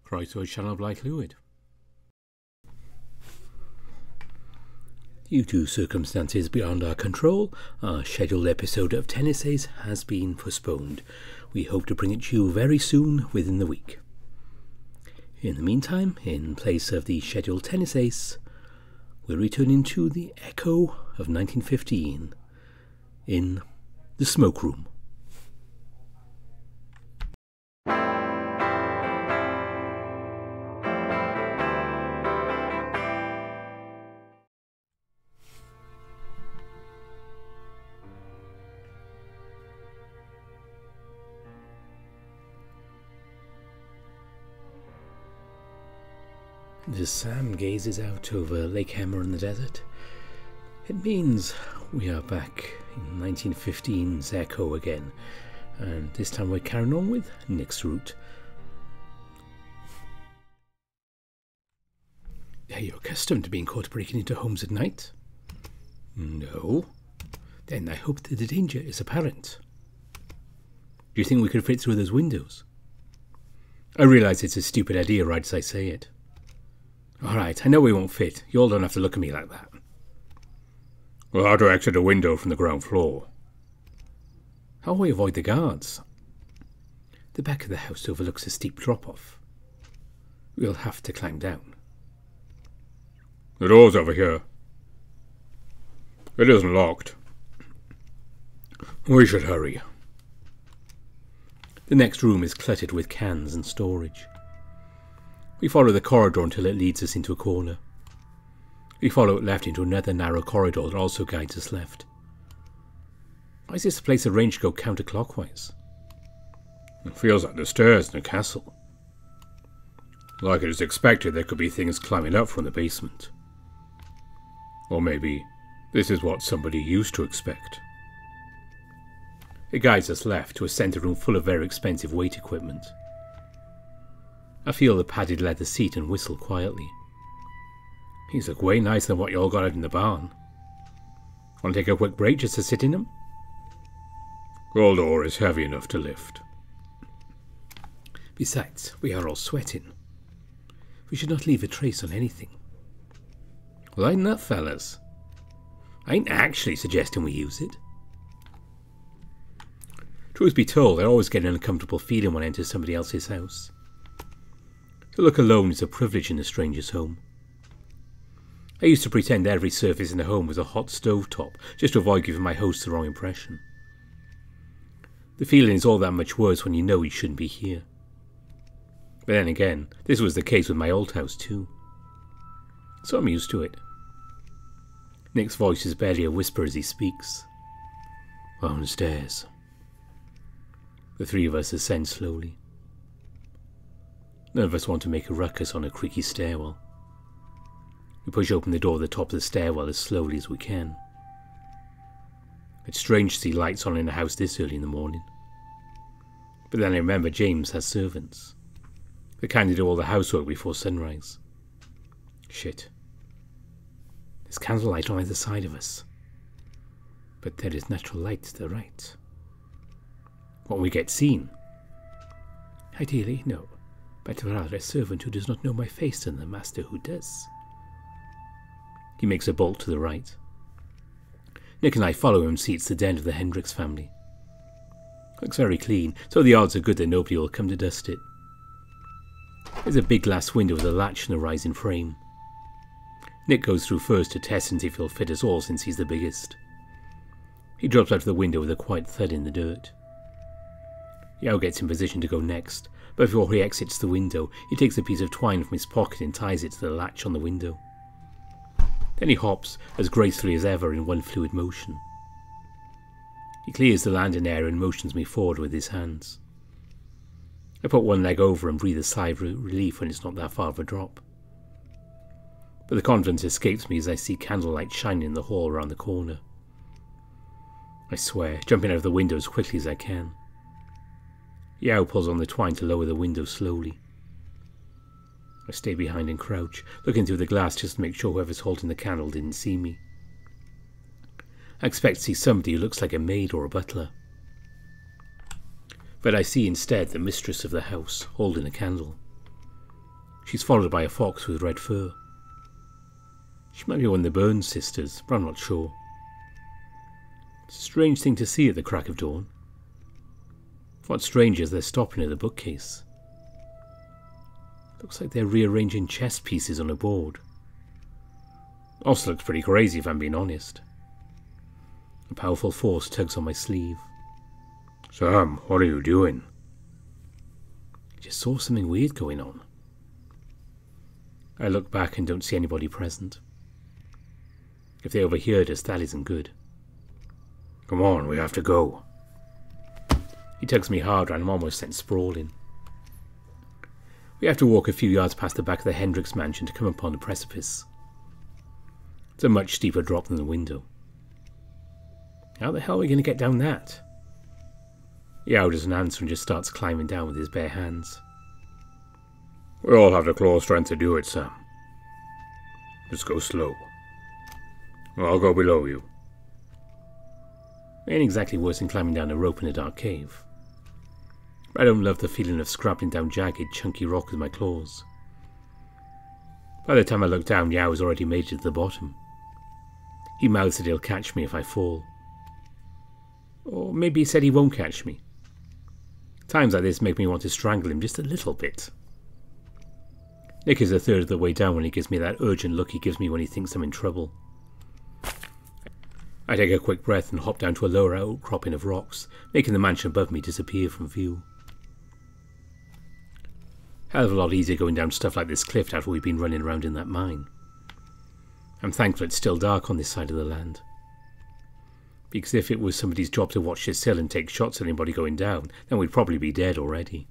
Chrysler channel of light fluid. Due to circumstances beyond our control, our scheduled episode of Tennis Ace has been postponed. We hope to bring it to you very soon within the week. In the meantime, in place of the scheduled Tennis Ace, we're returning to the echo of 1915 in the smoke room. As Sam gazes out over Lake Hammer in the desert, it means we are back in 1915's echo again, and this time we're carrying on with Nick's route. Are you accustomed to being caught breaking into homes at night? No. Then I hope that the danger is apparent. Do you think we could fit through those windows? I realise it's a stupid idea right as I say it. Alright, I know we won't fit. You all don't have to look at me like that. Well, how to exit a window from the ground floor? How will we avoid the guards? The back of the house overlooks a steep drop-off. We'll have to climb down. The door's over here. It isn't locked. We should hurry. The next room is cluttered with cans and storage. We follow the corridor until it leads us into a corner. We follow it left into another narrow corridor that also guides us left. Why is this place arranged to go counterclockwise? It feels like the stairs in a castle. Like it is expected there could be things climbing up from the basement. Or maybe this is what somebody used to expect. It guides us left to a centre room full of very expensive weight equipment. I feel the padded leather seat and whistle quietly. These look way nicer than what you all got out in the barn. Want to take a quick break just to sit in them? The door is heavy enough to lift. Besides, we are all sweating. We should not leave a trace on anything. Lighten up, fellas. I ain't actually suggesting we use it. Truth be told, I always get an uncomfortable feeling when I enter somebody else's house. To look alone is a privilege in a stranger's home. I used to pretend every surface in the home was a hot stove top, just to avoid giving my host the wrong impression. The feeling is all that much worse when you know you shouldn't be here. But then again, this was the case with my old house too. So I'm used to it. Nick's voice is barely a whisper as he speaks. Downstairs. The three of us ascend slowly. None of us want to make a ruckus on a creaky stairwell. We push open the door at the top of the stairwell as slowly as we can. It's strange to see lights on in a house this early in the morning. But then I remember James has servants. The kind who do all the housework before sunrise. Shit. There's candlelight on either side of us. But there is natural light to the right. Won't we get seen? Ideally, no. But rather a servant who does not know my face than the master who does. He makes a bolt to the right. Nick and I follow him and see it's the den of the Hendricks family. Looks very clean, so the odds are good that nobody will come to dust it. There's a big glass window with a latch and a rising frame. Nick goes through first to test and see if he'll fit us all since he's the biggest. He drops out of the window with a quiet thud in the dirt. Yao gets in position to go next, but before he exits the window, he takes a piece of twine from his pocket and ties it to the latch on the window. Then he hops as gracefully as ever in one fluid motion. He clears the landing area and motions me forward with his hands. I put one leg over and breathe a sigh of relief when it's not that far of a drop. But the confidence escapes me as I see candlelight shining in the hall around the corner. I swear, jumping out of the window as quickly as I can. Yao pulls on the twine to lower the window slowly. I stay behind and crouch, looking through the glass just to make sure whoever's holding the candle didn't see me. I expect to see somebody who looks like a maid or a butler. But I see instead the mistress of the house, holding a candle. She's followed by a fox with red fur. She might be one of the Burns sisters, but I'm not sure. It's a strange thing to see at the crack of dawn. What's strange is they're stopping at the bookcase. Looks like they're rearranging chess pieces on a board. Also looks pretty crazy if I'm being honest. A powerful force tugs on my sleeve. Sam, what are you doing? I just saw something weird going on. I look back and don't see anybody present. If they overheard us, that isn't good. Come on, we have to go. He tugs me harder and I'm almost sent sprawling. We have to walk a few yards past the back of the Hendricks mansion to come upon the precipice. It's a much steeper drop than the window. How the hell are we going to get down that? Yao doesn't answer and just starts climbing down with his bare hands. We all have the claw strength to do it, Sam. Just go slow. I'll go below you. It ain't exactly worse than climbing down a rope in a dark cave. I don't love the feeling of scrabbling down jagged, chunky rock with my claws. By the time I look down, Yao has already made it to the bottom. He mouths that he'll catch me if I fall. Or maybe he said he won't catch me. Times like this make me want to strangle him just a little bit. Nick is a third of the way down when he gives me that urgent look he gives me when he thinks I'm in trouble. I take a quick breath and hop down to a lower outcropping of rocks, making the mansion above me disappear from view. Hell of a lot easier going down stuff like this cliff after we've been running around in that mine. I'm thankful it's still dark on this side of the land. Because if it was somebody's job to watch this hill and take shots at anybody going down, then we'd probably be dead already.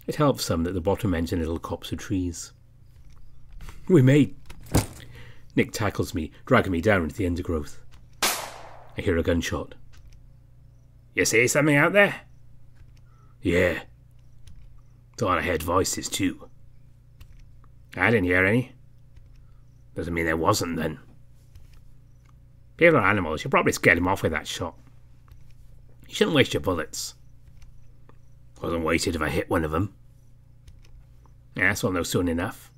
It helps some that the bottom end's in little copse of trees. We made... Nick tackles me, dragging me down into the undergrowth. I hear a gunshot. You see something out there? Yeah. Thought I heard voices too. I didn't hear any. Doesn't mean there wasn't then. People are animals, you'll probably scare them off with that shot. You shouldn't waste your bullets. Wasn't wasted if I hit one of them. Yeah, that's all know soon enough.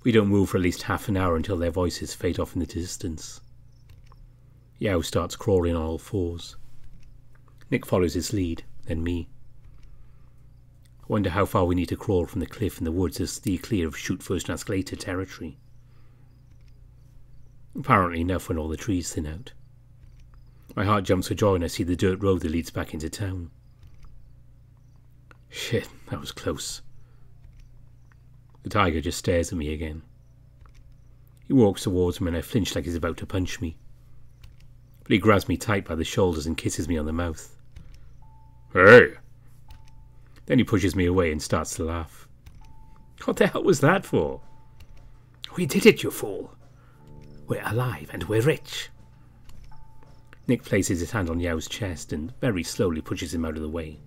We don't move for at least half an hour until their voices fade off in the distance. Yao starts crawling on all fours. Nick follows his lead, then me. I wonder how far we need to crawl from the cliff in the woods to steer clear of shoot first and ask later territory. Apparently enough when all the trees thin out. My heart jumps for joy when I see the dirt road that leads back into town. Shit, that was close. The tiger just stares at me again. He walks towards me and I flinch like he's about to punch me. But he grabs me tight by the shoulders and kisses me on the mouth. Hey! Then he pushes me away and starts to laugh. What the hell was that for? We did it, you fool. We're alive and we're rich. Nick places his hand on Yao's chest and very slowly pushes him out of the way.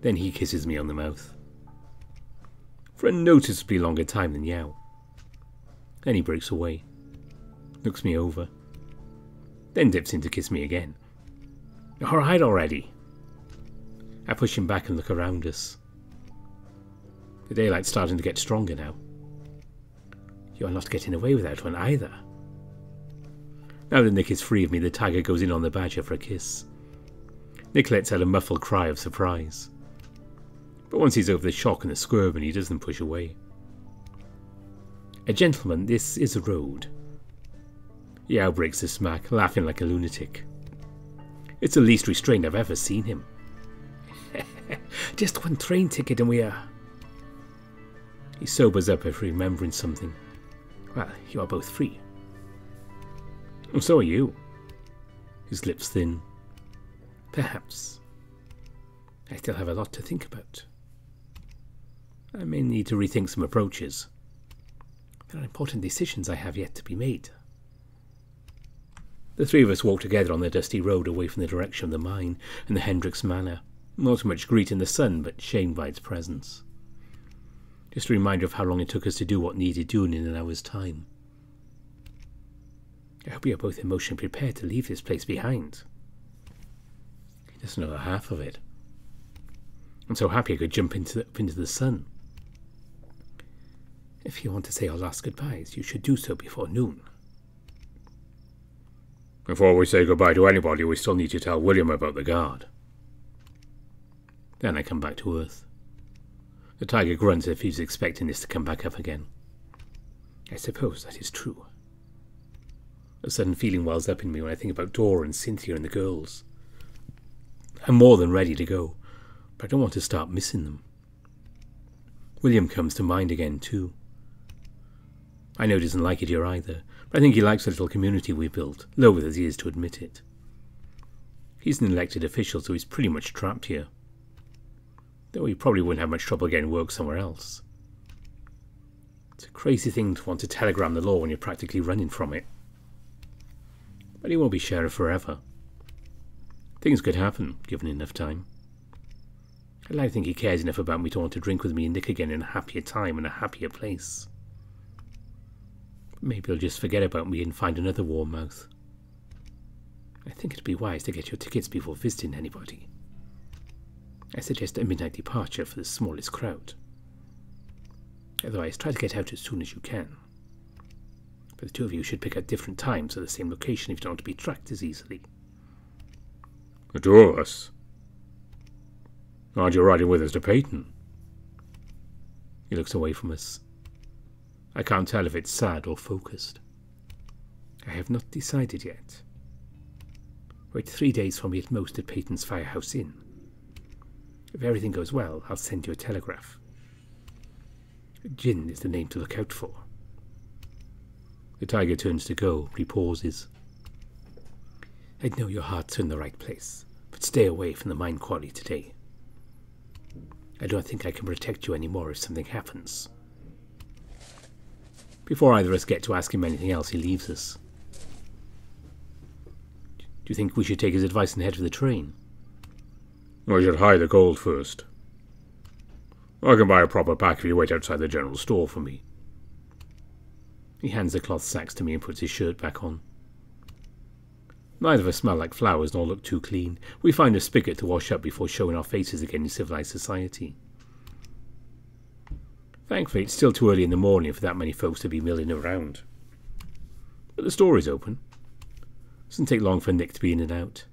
Then he kisses me on the mouth. For a noticeably longer time than Yao. Then he breaks away, looks me over, then dips in to kiss me again. Alright already. I push him back and look around us. The daylight's starting to get stronger now. You're not getting away with that one either. Now that Nick is free of me, the tiger goes in on the badger for a kiss. Nick lets out a muffled cry of surprise. But once he's over the shock and the squirm, and he doesn't push away. A gentleman, this is a road. Yao breaks the smack, laughing like a lunatic. It's the least restrained I've ever seen him. Just one train ticket and we are... He sobers up after remembering something. Well, you are both free. And so are you. His lips thin. Perhaps. I still have a lot to think about. I may need to rethink some approaches. There are important decisions I have yet to be made. The three of us walk together on the dusty road away from the direction of the mine and the Hendricks Manor, not so much greeting the sun, but shamed by its presence. Just a reminder of how long it took us to do what needed doing in an hour's time. I hope you are both emotionally prepared to leave this place behind. He doesn't know the half of it. I'm so happy I could jump up into the sun. If you want to say our last goodbyes, you should do so before noon. Before we say goodbye to anybody, we still need to tell William about the guard. Then I come back to Earth. The tiger grunts as if he's expecting this to come back up again. I suppose that is true. A sudden feeling wells up in me when I think about Dora and Cynthia and the girls. I'm more than ready to go, but I don't want to start missing them. William comes to mind again, too. I know he doesn't like it here either, but I think he likes the little community we built, loath as he is to admit it. He's an elected official, so he's pretty much trapped here. Though he probably wouldn't have much trouble getting work somewhere else. It's a crazy thing to want to telegram the law when you're practically running from it. But he won't be sheriff forever. Things could happen, given enough time. I'd like to think he cares enough about me to want to drink with me and Nick again in a happier time and a happier place. But maybe he'll just forget about me and find another warm mouth. I think it'd be wise to get your tickets before visiting anybody. I suggest a midnight departure for the smallest crowd. Otherwise, try to get out as soon as you can. But the two of you should pick out different times at the same location if you don't want to be tracked as easily. The two of us? Aren't you riding with us to Peyton? He looks away from us. I can't tell if it's sad or focused. I have not decided yet. Wait 3 days for me at most at Peyton's Firehouse Inn. If everything goes well, I'll send you a telegraph. Jin is the name to look out for. The tiger turns to go, but he pauses. I know your heart's in the right place, but stay away from the mine quarry today. I don't think I can protect you anymore if something happens. Before either of us get to ask him anything else, he leaves us. Do you think we should take his advice and head for the train? We should hide the gold first. I can buy a proper pack if you wait outside the general store for me. He hands the cloth sacks to me and puts his shirt back on. Neither of us smell like flowers nor look too clean. We find a spigot to wash up before showing our faces again in civilized society. Thankfully, it's still too early in the morning for that many folks to be milling around. But the store is open. Doesn't take long for Nick to be in and out.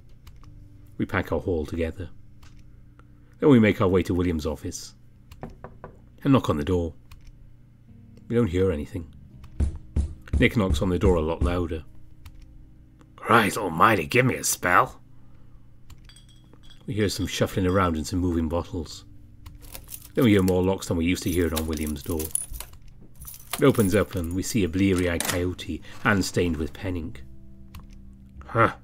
We pack our haul together. Then we make our way to William's office and knock on the door. We don't hear anything. Nick knocks on the door a lot louder. Christ almighty, give me a spell. We hear some shuffling around and some moving bottles. Then we hear more locks than we used to hear on William's door. It opens up and we see a bleary-eyed coyote, hand stained with pen ink. Huh.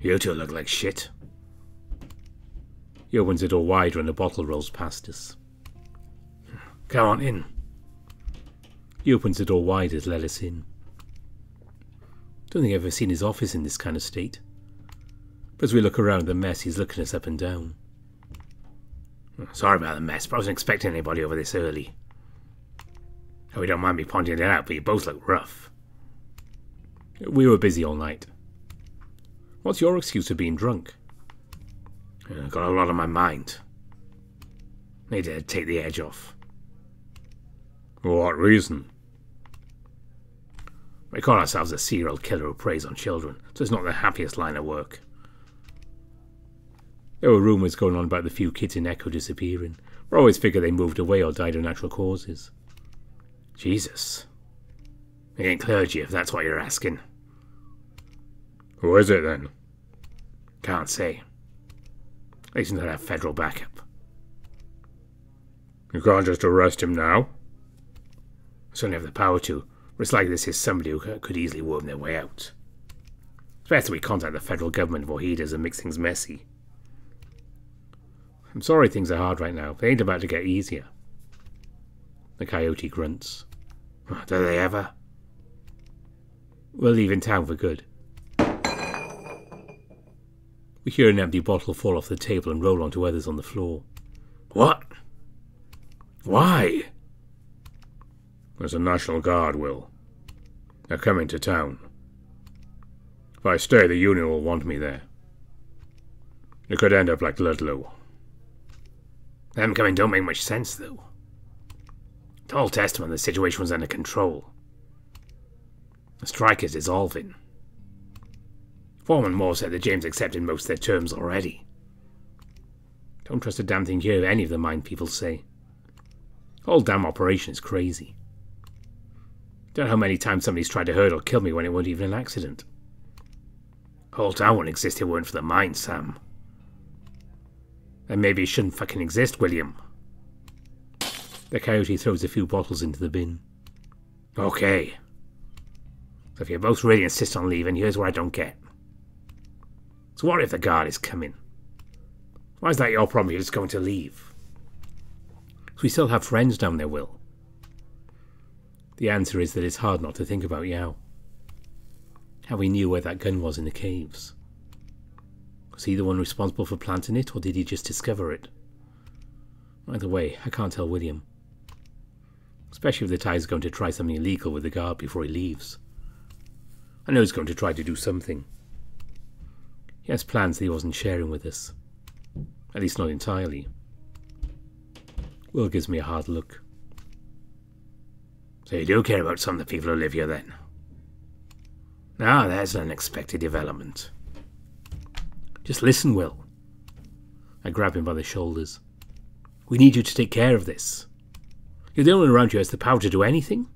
You two look like shit. He opens the door wider and a bottle rolls past us. Come on in. He opens the door wider to let us in. Don't think I've ever seen his office in this kind of state. But as we look around the mess, he's looking us up and down. Sorry about the mess, but I wasn't expecting anybody over this early. Oh, you don't mind me pointing it out, but you both look rough. We were busy all night. What's your excuse for being drunk? I've got a lot on my mind. Need to take the edge off. For what reason? We call ourselves a serial killer who preys on children, so it's not the happiest line of work. There were rumours going on about the few kids in Echo disappearing. We always figured they moved away or died of natural causes. Jesus. He ain't clergy if that's what you're asking. Who is it then? Can't say. At least until I have federal backup. You can't just arrest him now? I certainly have the power to, but it's like this is somebody who could easily worm their way out. It's best that we contact the federal government before he does and makes things messy. I'm sorry things are hard right now, but they ain't about to get easier. The coyote grunts. Do they ever? We're leaving town for good. We hear an empty bottle fall off the table and roll onto others on the floor. What? Why? There's a National Guard, Will. They're coming to town. If I stay, the Union will want me there. It could end up like Ludlow. Them coming don't make much sense, though. It's all testament the situation was under control. The strike is dissolving. Foreman Moore said that James accepted most of their terms already. Don't trust a damn thing you hear any of the mine people say. The whole damn operation is crazy. Don't know how many times somebody's tried to hurt or kill me when it wasn't even an accident. The whole town wouldn't exist if it weren't for the mine, Sam. And maybe it shouldn't fucking exist, William. The coyote throws a few bottles into the bin. Okay. So if you both really insist on leaving, here's what I don't get. So what if the guard is coming? Why is that your problem? You're just going to leave. So we still have friends down there, Will. The answer is that it's hard not to think about Yao. How he knew where that gun was in the caves. Was he the one responsible for planting it, or did he just discover it? Either way, I can't tell William. Especially if the Ty's going to try something illegal with the guard before he leaves. I know he's going to try to do something. He has plans that he wasn't sharing with us. At least not entirely. Will gives me a hard look. So you do care about some of the people who live here, then? Ah, there's an unexpected development. Just listen, Will. I grab him by the shoulders. We need you to take care of this. You're the only one around here who has the power to do anything.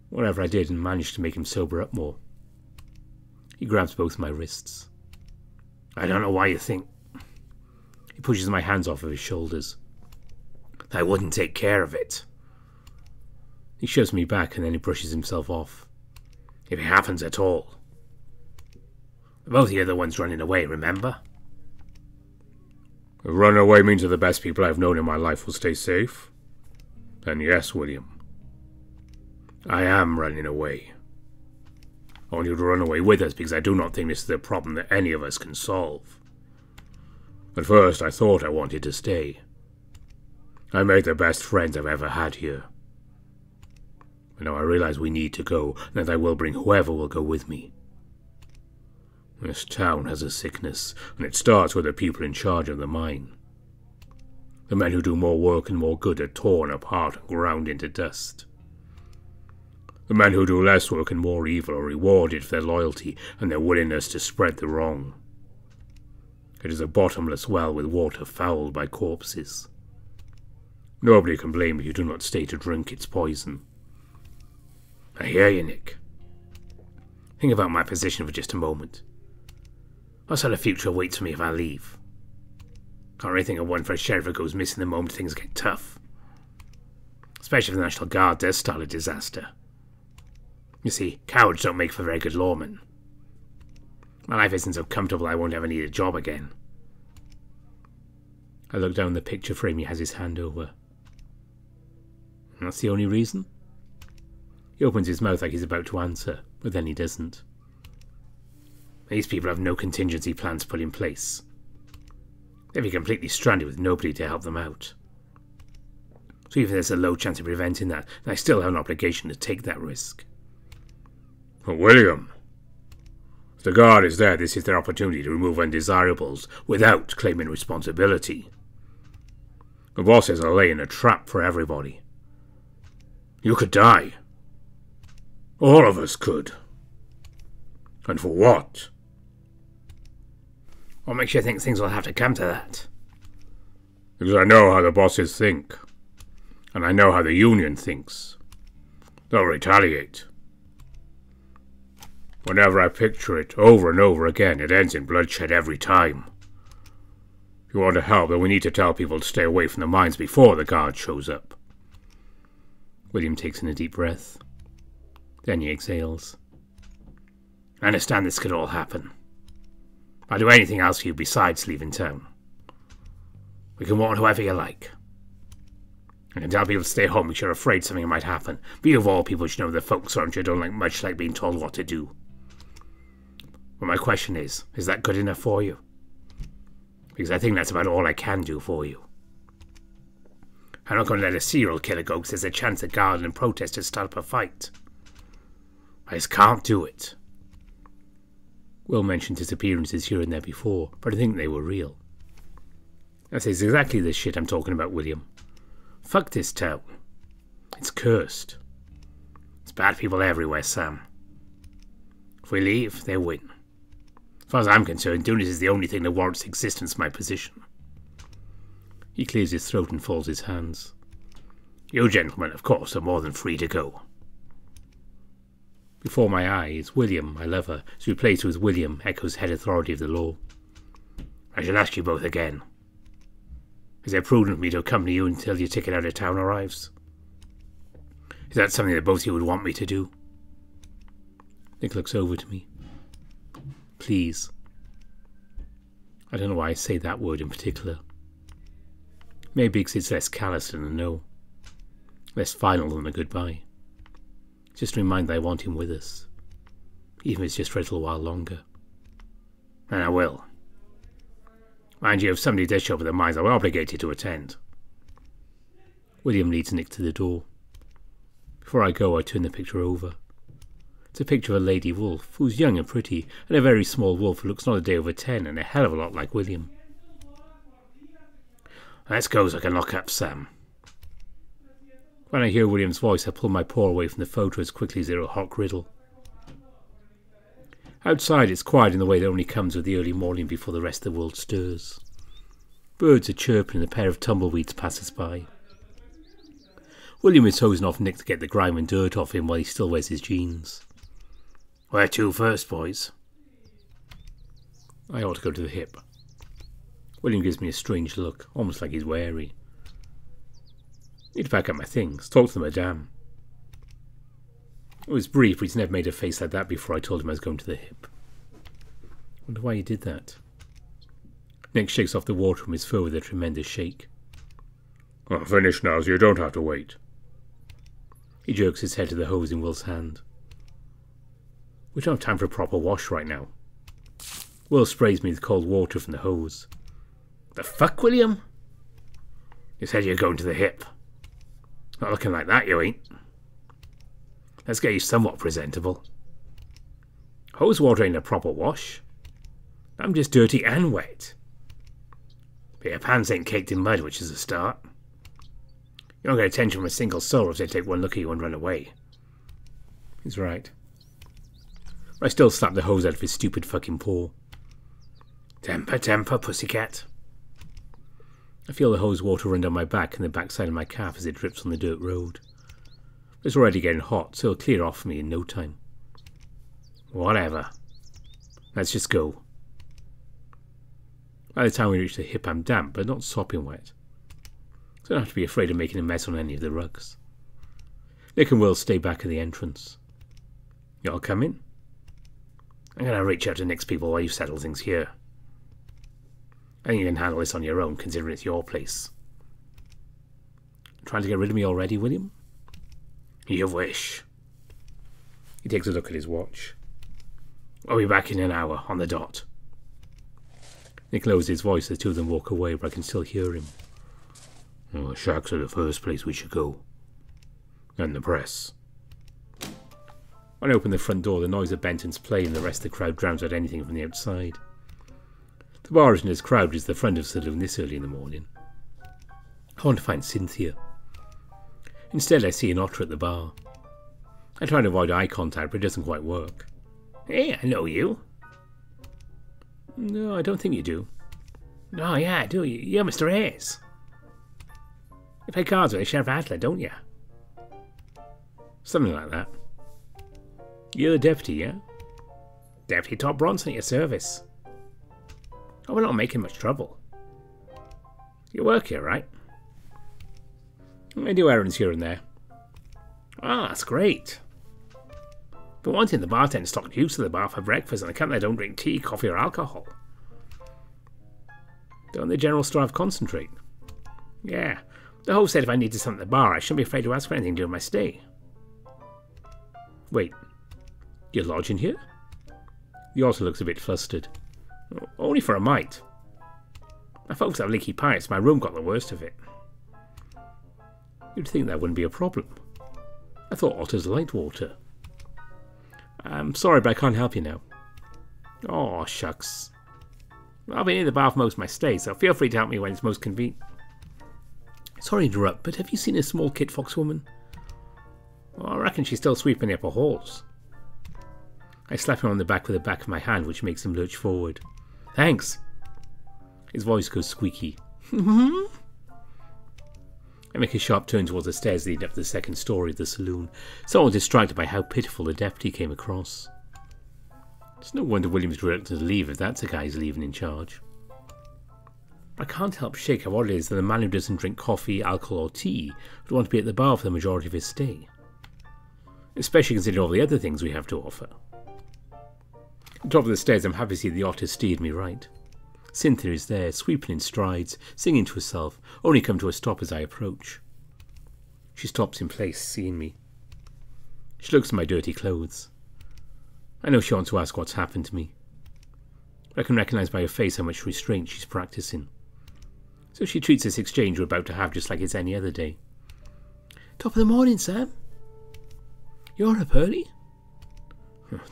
Whatever I did and managed to make him sober up more. He grabs both my wrists. I don't know why you think... He pushes my hands off of his shoulders. I wouldn't take care of it. He shoves me back and then he brushes himself off. If it happens at all. Both of you are the ones running away, remember? If running away means that the best people I've known in my life will stay safe? Then yes, William. I am running away. I want you to run away with us because I do not think this is a problem that any of us can solve. At first I thought I wanted to stay. I made the best friends I've ever had here. But now I realize we need to go, and that I will bring whoever will go with me. This town has a sickness, and it starts with the people in charge of the mine. The men who do more work and more good are torn apart and ground into dust. The men who do less work and more evil are rewarded for their loyalty and their willingness to spread the wrong. It is a bottomless well with water fouled by corpses. Nobody can blame if you do not stay to drink its poison. I hear you, Nick. Think about my position for just a moment. What sort of future awaits me if I leave? Can't really think of one for a sheriff who goes missing the moment things get tough. Especially if the National Guard does start a disaster. You see, cowards don't make for very good lawmen. My life isn't so comfortable I won't ever need a job again. I look down the picture frame he has his hand over. And that's the only reason? He opens his mouth like he's about to answer, but then he doesn't. These people have no contingency plans put in place. They'd be completely stranded with nobody to help them out. So even if there's a low chance of preventing that, then I still have an obligation to take that risk. But William, if the guard is there, this is their opportunity to remove undesirables without claiming responsibility. The bosses are laying a trap for everybody. You could die. All of us could. And for what? What makes you think things will have to come to that? Because I know how the bosses think. And I know how the union thinks. They'll retaliate. Whenever I picture it, over and over again, it ends in bloodshed every time. If you want to help, then we need to tell people to stay away from the mines before the guard shows up. William takes in a deep breath. Then he exhales. I understand this could all happen. I'll do anything else for you besides leaving town. We can warn whoever you like. I can tell people to stay home because you're afraid something might happen. But you of all people should know that folks around you don't like much like being told what to do. But my question is that good enough for you? Because I think that's about all I can do for you. I'm not going to let a serial killer go because there's a chance that guards and protesters start up a fight. I just can't do it. Will mentioned his appearances here and there before, but I think they were real. That's exactly the shit I'm talking about, William. Fuck this town. It's cursed. There's bad people everywhere, Sam. If we leave, they win. As far as I'm concerned, doing this is the only thing that warrants existence in my position. He clears his throat and folds his hands. You gentlemen, of course, are more than free to go. Before my eyes, William, my lover, is replaced with William, Echo's head authority of the law. I shall ask you both again. Is it prudent for me to accompany you until your ticket out of town arrives? Is that something that both of you would want me to do? Nick looks over to me. Please. I don't know why I say that word in particular. Maybe because it's less callous than a no. Less final than a goodbye. Just a reminder that I want him with us. Even if it's just for a little while longer. And I will. Mind you, if somebody does show up with their minds, I'm obligated to attend. William leads Nick to the door. Before I go, I turn the picture over. It's a picture of a lady wolf, who's young and pretty, and a very small wolf who looks not a day over 10 and a hell of a lot like William. Let's go so I can lock up Sam. When I hear William's voice, I pull my paw away from the photo as quickly as they're a hot griddle. Outside, it's quiet in the way that only comes with the early morning before the rest of the world stirs. Birds are chirping and a pair of tumbleweeds pass us by. William is hosing off Nick to get the grime and dirt off him while he still wears his jeans. Where to first, boys? I ought to go to the hip. William gives me a strange look, almost like he's wary. Need to pack up my things, talk to the madame. It was brief, but he's never made a face like that before I told him I was going to the hip. Wonder why he did that. Nick shakes off the water from his fur with a tremendous shake. I'm finished now, so you don't have to wait. He jerks his head to the hose in Will's hand. We don't have time for a proper wash right now. Will sprays me with cold water from the hose. The fuck, William? You said you're going to the hip. Not looking like that, you ain't. Let's get you somewhat presentable. Hose water ain't a proper wash. I'm just dirty and wet. But your pants ain't caked in mud, which is a start. You don't get attention from a single soul if they take one look at you and run away. He's right. I still slap the hose out of his stupid fucking paw. Temper, temper, pussycat. I feel the hose water run down my back and the backside of my calf as it drips on the dirt road. It's already getting hot, so it'll clear off for me in no time. Whatever. Let's just go. By the time we reach the hip, I'm damp, but not sopping wet. So I don't have to be afraid of making a mess on any of the rugs. Nick and Will stay back at the entrance. Y'all come in? I'm going to reach out to Nick's people while you settle things here. I think you can handle this on your own, considering it's your place. Trying to get rid of me already, William? You wish. He takes a look at his watch. I'll be back in an hour, on the dot. Nick lowers his voice as the two of them walk away, but I can still hear him. Oh, the Shacks are the first place we should go. And the press. When I open the front door, the noise of Benton's play and the rest of the crowd drowns out anything from the outside. The bar isn't as crowded as the front of the saloon this early in the morning. I want to find Cynthia. Instead, I see an otter at the bar. I try to avoid eye contact, but it doesn't quite work. Hey, I know you. No, I don't think you do. Oh, yeah, I do. You're Mr. Hayes. You play cards with Sheriff Adler, don't you? Something like that. You're the deputy, yeah? Deputy Top Bronson at your service. Oh, we're not making much trouble. You work here, right? I do errands here and there. Ah, that's great. But one thing, the bartender stocked you to the bar for breakfast, and I can't they don't drink tea, coffee, or alcohol. Don't the general store have concentrate? Yeah. The host said if I needed something at the bar, I shouldn't be afraid to ask for anything during my stay. Wait. You're lodging here? The otter looks a bit flustered. Only for a mite. My folks have leaky pipes. My room got the worst of it. You'd think that wouldn't be a problem. I thought otters liked water. I'm sorry, but I can't help you now. Oh, shucks. I'll be near the bar for most of my stay, so feel free to help me when it's most convenient. Sorry to interrupt, but have you seen a small kit fox woman? Well, I reckon she's still sweeping the upper halls. I slap him on the back with the back of my hand, which makes him lurch forward. Thanks. His voice goes squeaky. I make a sharp turn towards the stairs leading up to the second story of the saloon, somewhat distracted by how pitiful the deputy came across. It's no wonder William's reluctant to leave if that's the guy who's leaving in charge. I can't help shake how odd it is that a man who doesn't drink coffee, alcohol or tea would want to be at the bar for the majority of his stay. Especially considering all the other things we have to offer. At the top of the stairs, I'm happy to see the otter steered me right. Cynthia is there, sweeping in strides, singing to herself, only come to a stop as I approach. She stops in place, seeing me. She looks at my dirty clothes. I know she wants to ask what's happened to me. I can recognise by her face how much restraint she's practising. So she treats this exchange we're about to have just like it's any other day. Top of the morning, Sam. You're up early?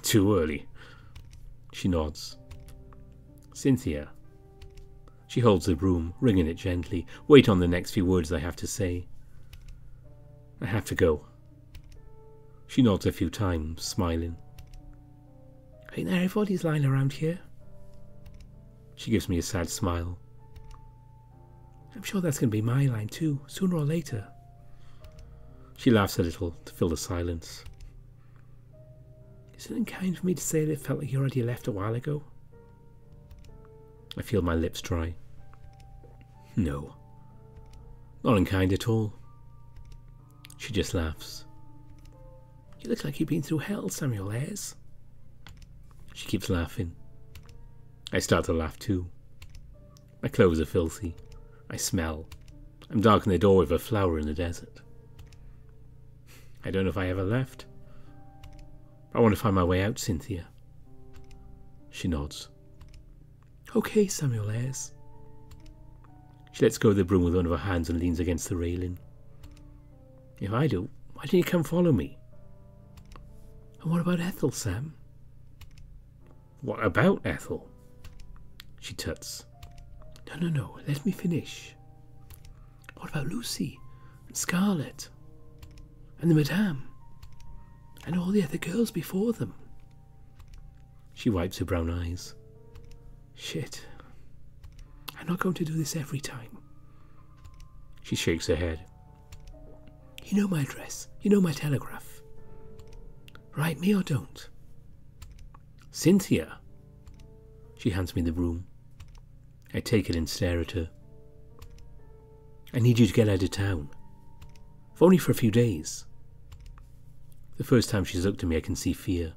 Too early. She nods. Cynthia. She holds the broom, ringing it gently, wait on the next few words I have to say. I have to go. She nods a few times, smiling. Ain't there everybody's lying around here? She gives me a sad smile. I'm sure that's going to be my line too, sooner or later. She laughs a little to fill the silence. Is it unkind for me to say that it felt like you already left a while ago? I feel my lips dry. No. Not unkind at all. She just laughs. You look like you've been through hell, Samuel Ayres. She keeps laughing. I start to laugh too. My clothes are filthy. I smell. I'm darkening the door with a flower in the desert. I don't know if I ever left. I want to find my way out, Cynthia. She nods. Okay, Samuel Ayres. She lets go of the broom with one of her hands and leans against the railing. If I do, why didn't you come follow me? And what about Ethel, Sam? What about Ethel? She tuts. No, let me finish. What about Lucy and Scarlett and the Madame and all the other girls before them? She wipes her brown eyes. Shit. I'm not going to do this every time. She shakes her head. You know my address. You know my telegraph. Write me or don't. Cynthia. She hands me the broom. I take it and stare at her. I need you to get out of town. If only for a few days. The first time she's looked at me, I can see fear.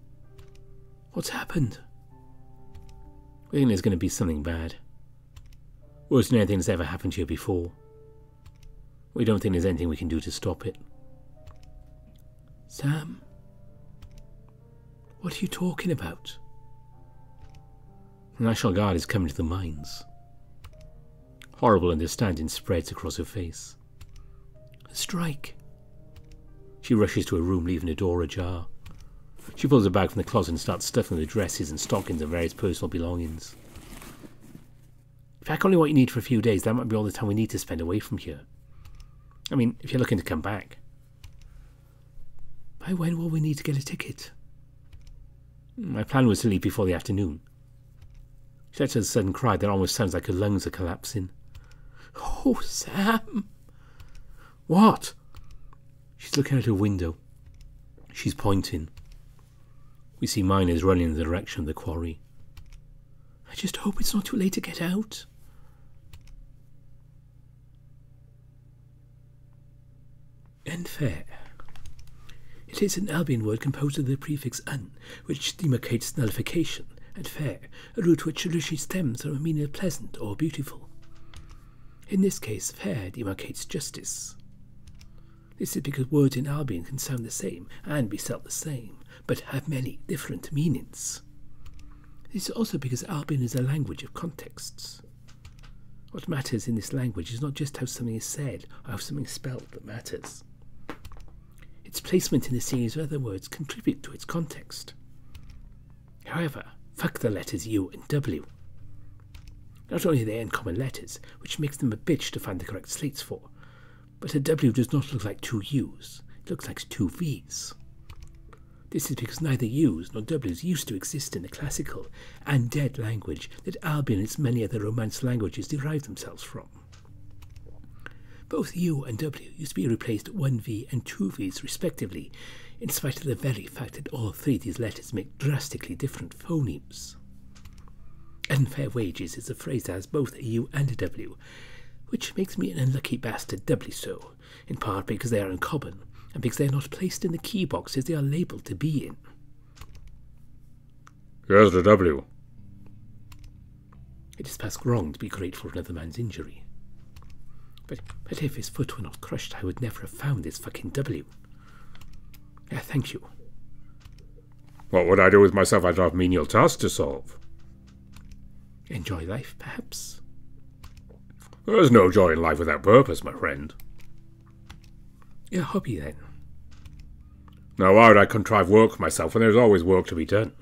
What's happened? I think there's going to be something bad. Worse than anything that's ever happened to you before. We don't think there's anything we can do to stop it. Sam? What are you talking about? The National Guard is coming to the mines. Horrible understanding spreads across her face. A strike. She rushes to her room, leaving the door ajar. She pulls a bag from the closet and starts stuffing the dresses and stockings and various personal belongings. In fact, only what you need for a few days, that might be all the time we need to spend away from here. I mean, if you're looking to come back. By when will we need to get a ticket? My plan was to leave before the afternoon. She lets out a sudden cry that almost sounds like her lungs are collapsing. Oh, Sam! What? She's looking out her window. She's pointing. We see miners running in the direction of the quarry. I just hope it's not too late to get out. And fair. It is an Albion word composed of the prefix un, which demarcates nullification, and fair, a root which traditionally stems from a meaning of pleasant or beautiful. In this case, fair demarcates justice. This is because words in Albion can sound the same and be spelt the same, but have many different meanings. This is also because Albion is a language of contexts. What matters in this language is not just how something is said or how something is spelled that matters. Its placement in the series of other words contribute to its context. However, fuck the letters U and W. Not only are they uncommon letters, which makes them a bitch to find the correct slates for, but a W does not look like two U's, it looks like two V's. This is because neither U's nor W's used to exist in the classical and dead language that Albion and its many other Romance languages derive themselves from. Both U and W used to be replaced one V and two V's respectively, in spite of the very fact that all three of these letters make drastically different phonemes. Unfair wages is a phrase that has both a U and a W, which makes me an unlucky bastard doubly so, in part because they are uncommon, and because they are not placed in the key boxes they are labelled to be in. Here's the W. It is past wrong to be grateful for another man's injury. But if his foot were not crushed, I would never have found this fucking W. Thank you. What would I do with myself? I'd have menial tasks to solve. Enjoy life, perhaps? There's no joy in life without purpose, my friend. Your hobby, then? Now, why would I contrive work for myself when there's always work to be done?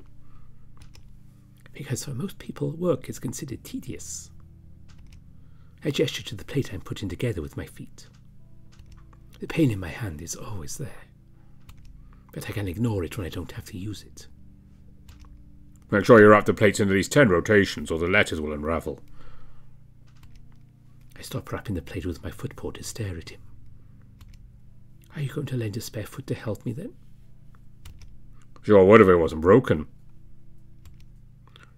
Because for most people, work is considered tedious. I gesture to the plate I'm putting together with my feet. The pain in my hand is always there, but I can ignore it when I don't have to use it. Make sure you wrap the plates into these 10 rotations, or the letters will unravel. I stop wrapping the plate with my footpaw to stare at him. Are you going to lend a spare foot to help me, then? Sure would if it wasn't broken.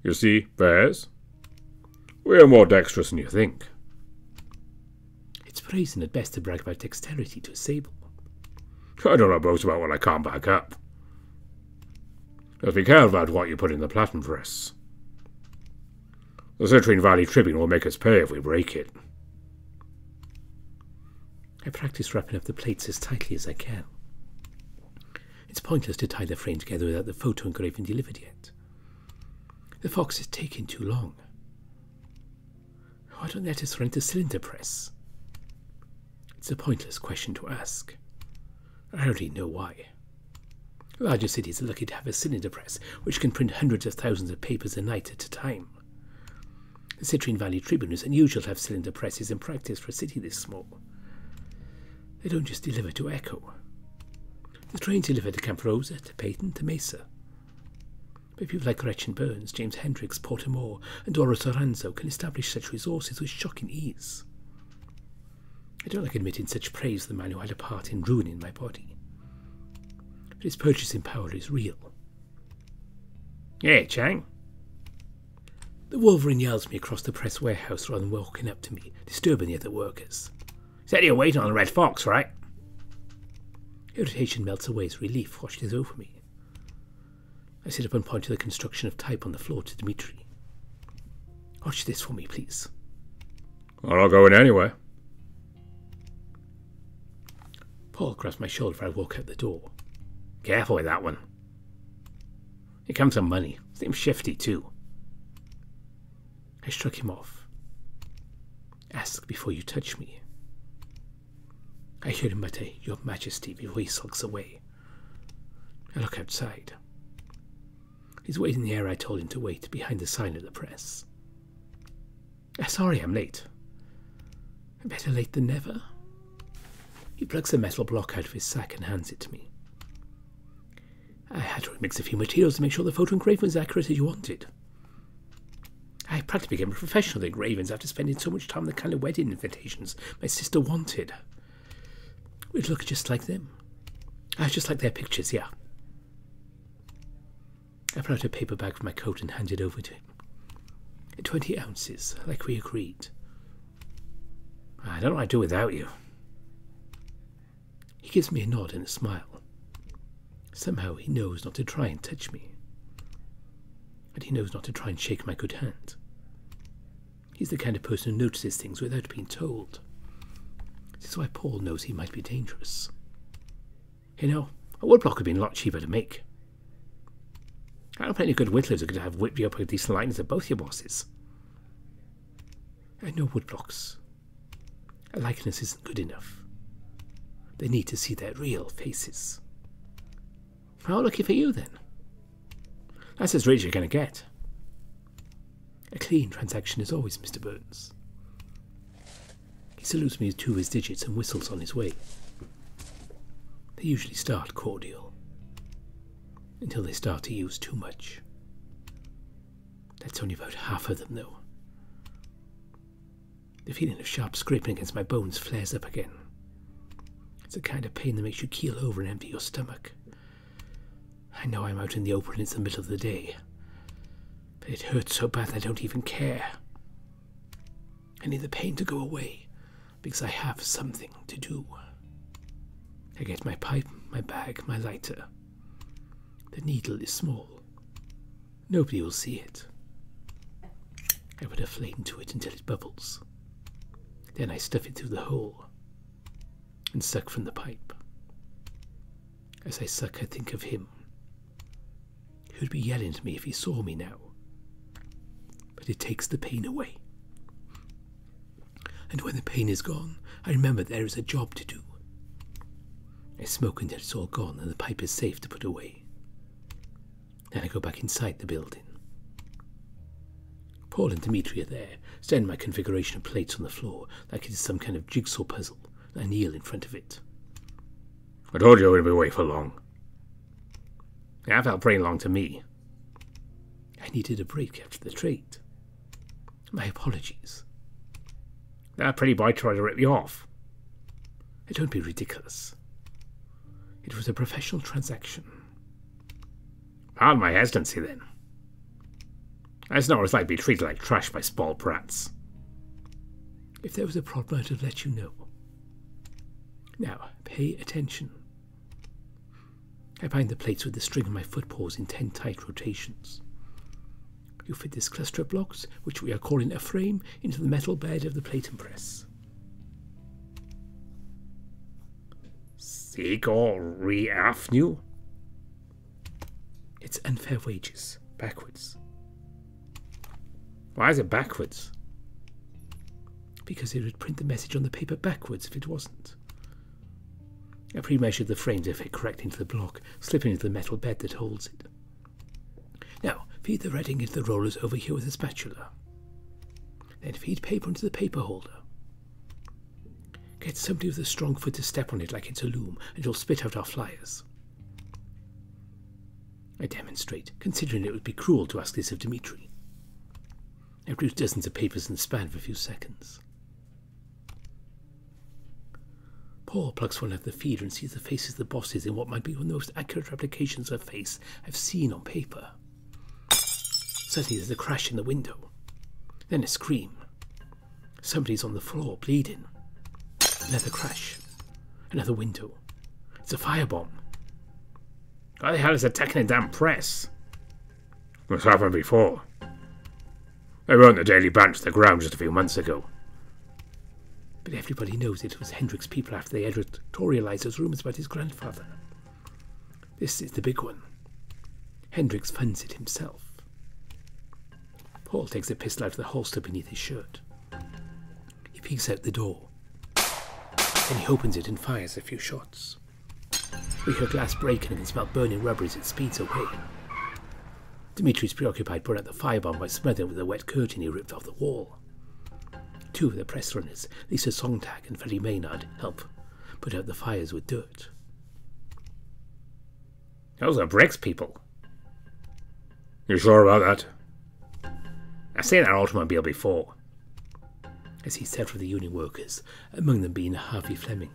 You see, bears, we're more dexterous than you think. It's brazen at best to brag about dexterity to a sable. I don't know boast about what I can't back up. Just be careful about what you put in the platen press. The Citrine Valley Tribune will make us pay if we break it. I practice wrapping up the plates as tightly as I can. It's pointless to tie the frame together without the photo engraving delivered yet. The fox is taking too long. Why don't let us rent a cylinder press? It's a pointless question to ask. I already know why. Larger cities are lucky to have a cylinder press, which can print hundreds of thousands of papers a night at a time. The Citrine Valley Tribune is unusual to have cylinder presses in practice for a city this small. They don't just deliver to Echo. The trains deliver to Camp Rosa, to Peyton, to Mesa. But people like Gretchen Burns, James Hendricks, Porter Moore, and Dora Soranzo can establish such resources with shocking ease. I don't like admitting such praise to the man who had a part in ruining my body. But his purchasing power is real. Hey, Chang. The Wolverine yells me across the press warehouse rather than walking up to me, disturbing the other workers. Said you're waiting on the Red Fox, right? Irritation melts away as relief washes over me. I sit up and point to the construction of type on the floor to Dmitri. Watch this for me, please. I'm not going anywhere. Paul grabs my shoulder as I walk out the door. Careful with that one. Here comes some money. Seems shifty, too. I struck him off. Ask before you touch me. I hear him mutter, Your Majesty, before he sulks away. I look outside. He's waiting in the area I told him to wait, behind the sign of the press. Sorry I'm late. Better late than never. He plugs a metal block out of his sack and hands it to me. I had to remix a few materials to make sure the photo engraving was accurate as you wanted. I practically became a professional at engravings after spending so much time on the kind of wedding invitations my sister wanted. It looked just like them. Just like their pictures, yeah. I pulled out a paper bag from my coat and handed it over to him. 20 ounces, like we agreed. I don't know what I'd do without you. He gives me a nod and a smile. Somehow he knows not to try and touch me. And he knows not to try and shake my good hand. He's the kind of person who notices things without being told. This is why Paul knows he might be dangerous. You know, a woodblock would be a lot cheaper to make. I know plenty of good whittlers who could have whipped you up a decent likeness of both your bosses. I know woodblocks. A likeness isn't good enough. They need to see their real faces. Well, lucky for you then. That's as rich as you're going to get. A clean transaction is always, Mr. Burns. He salutes me with 2 of his digits and whistles on his way. They usually start cordial, until they start to use too much. That's only about half of them, though. The feeling of sharp scraping against my bones flares up again. It's the kind of pain that makes you keel over and empty your stomach. I know I'm out in the open and it's the middle of the day, but it hurts so bad I don't even care. I need the pain to go away, because I have something to do. I get my pipe, my bag, my lighter. The needle is small. Nobody will see it. I put a flame to it until it bubbles. Then I stuff it through the hole and suck from the pipe. As I suck, I think of him. He would be yelling at me if he saw me now. But it takes the pain away. And when the pain is gone, I remember there is a job to do. I smoke until it's all gone and the pipe is safe to put away. Then I go back inside the building. Paul and Dimitri are there, standing my configuration of plates on the floor like it is some kind of jigsaw puzzle. I kneel in front of it. I told you I wouldn't be away for long. That felt pretty long to me. I needed a break after the trade. My apologies. That pretty boy tried to rip you off. Don't be ridiculous. It was a professional transaction. Pardon my hesitancy, then. I just know what it's like to be treated like trash by spoiled brats. If there was a problem, I'd have let you know. Now, pay attention. I bind the plates with the string of my foot paws in 10 tight rotations. You fit this cluster of blocks, which we are calling a frame, into the metal bed of the plate and press. Sigor Reafnu? It's unfair wages. Backwards. Why is it backwards? Because it would print the message on the paper backwards if it wasn't. I pre-measured the frame to fit correctly into the block, slipping into the metal bed that holds it. Now, feed the writing into the rollers over here with a spatula. Then feed paper into the paper holder. Get somebody with a strong foot to step on it like it's a loom, and you'll spit out our flyers. I demonstrate, considering it would be cruel to ask this of Dimitri. I produce dozens of papers in the span of a few seconds. Paul plucks one out of the feeder and sees the faces of the bosses in what might be one of the most accurate replications of a face I've seen on paper. Suddenly there's a crash in the window. Then a scream. Somebody's on the floor, bleeding. Another crash. Another window. It's a firebomb. Why the hell is attacking a damn press? It's happened before. They burned the Daily Bank to the ground just a few months ago. But everybody knows it was Hendrick's people after they editorialized those rumours about his grandfather. This is the big one. Hendricks funds it himself. Paul takes a pistol out of the holster beneath his shirt. He peeks out the door. Then he opens it and fires a few shots. We hear glass break and I can smell burning rubber as it speeds away. Dimitri's preoccupied putting out the firebomb by smothering with a wet curtain he ripped off the wall. 2 of the press runners, Lisa Sontag and Freddie Maynard, help put out the fires with dirt. Those are Breck's people. You sure about that? I've seen that automobile before. I see several of the union workers, among them being Harvey Fleming,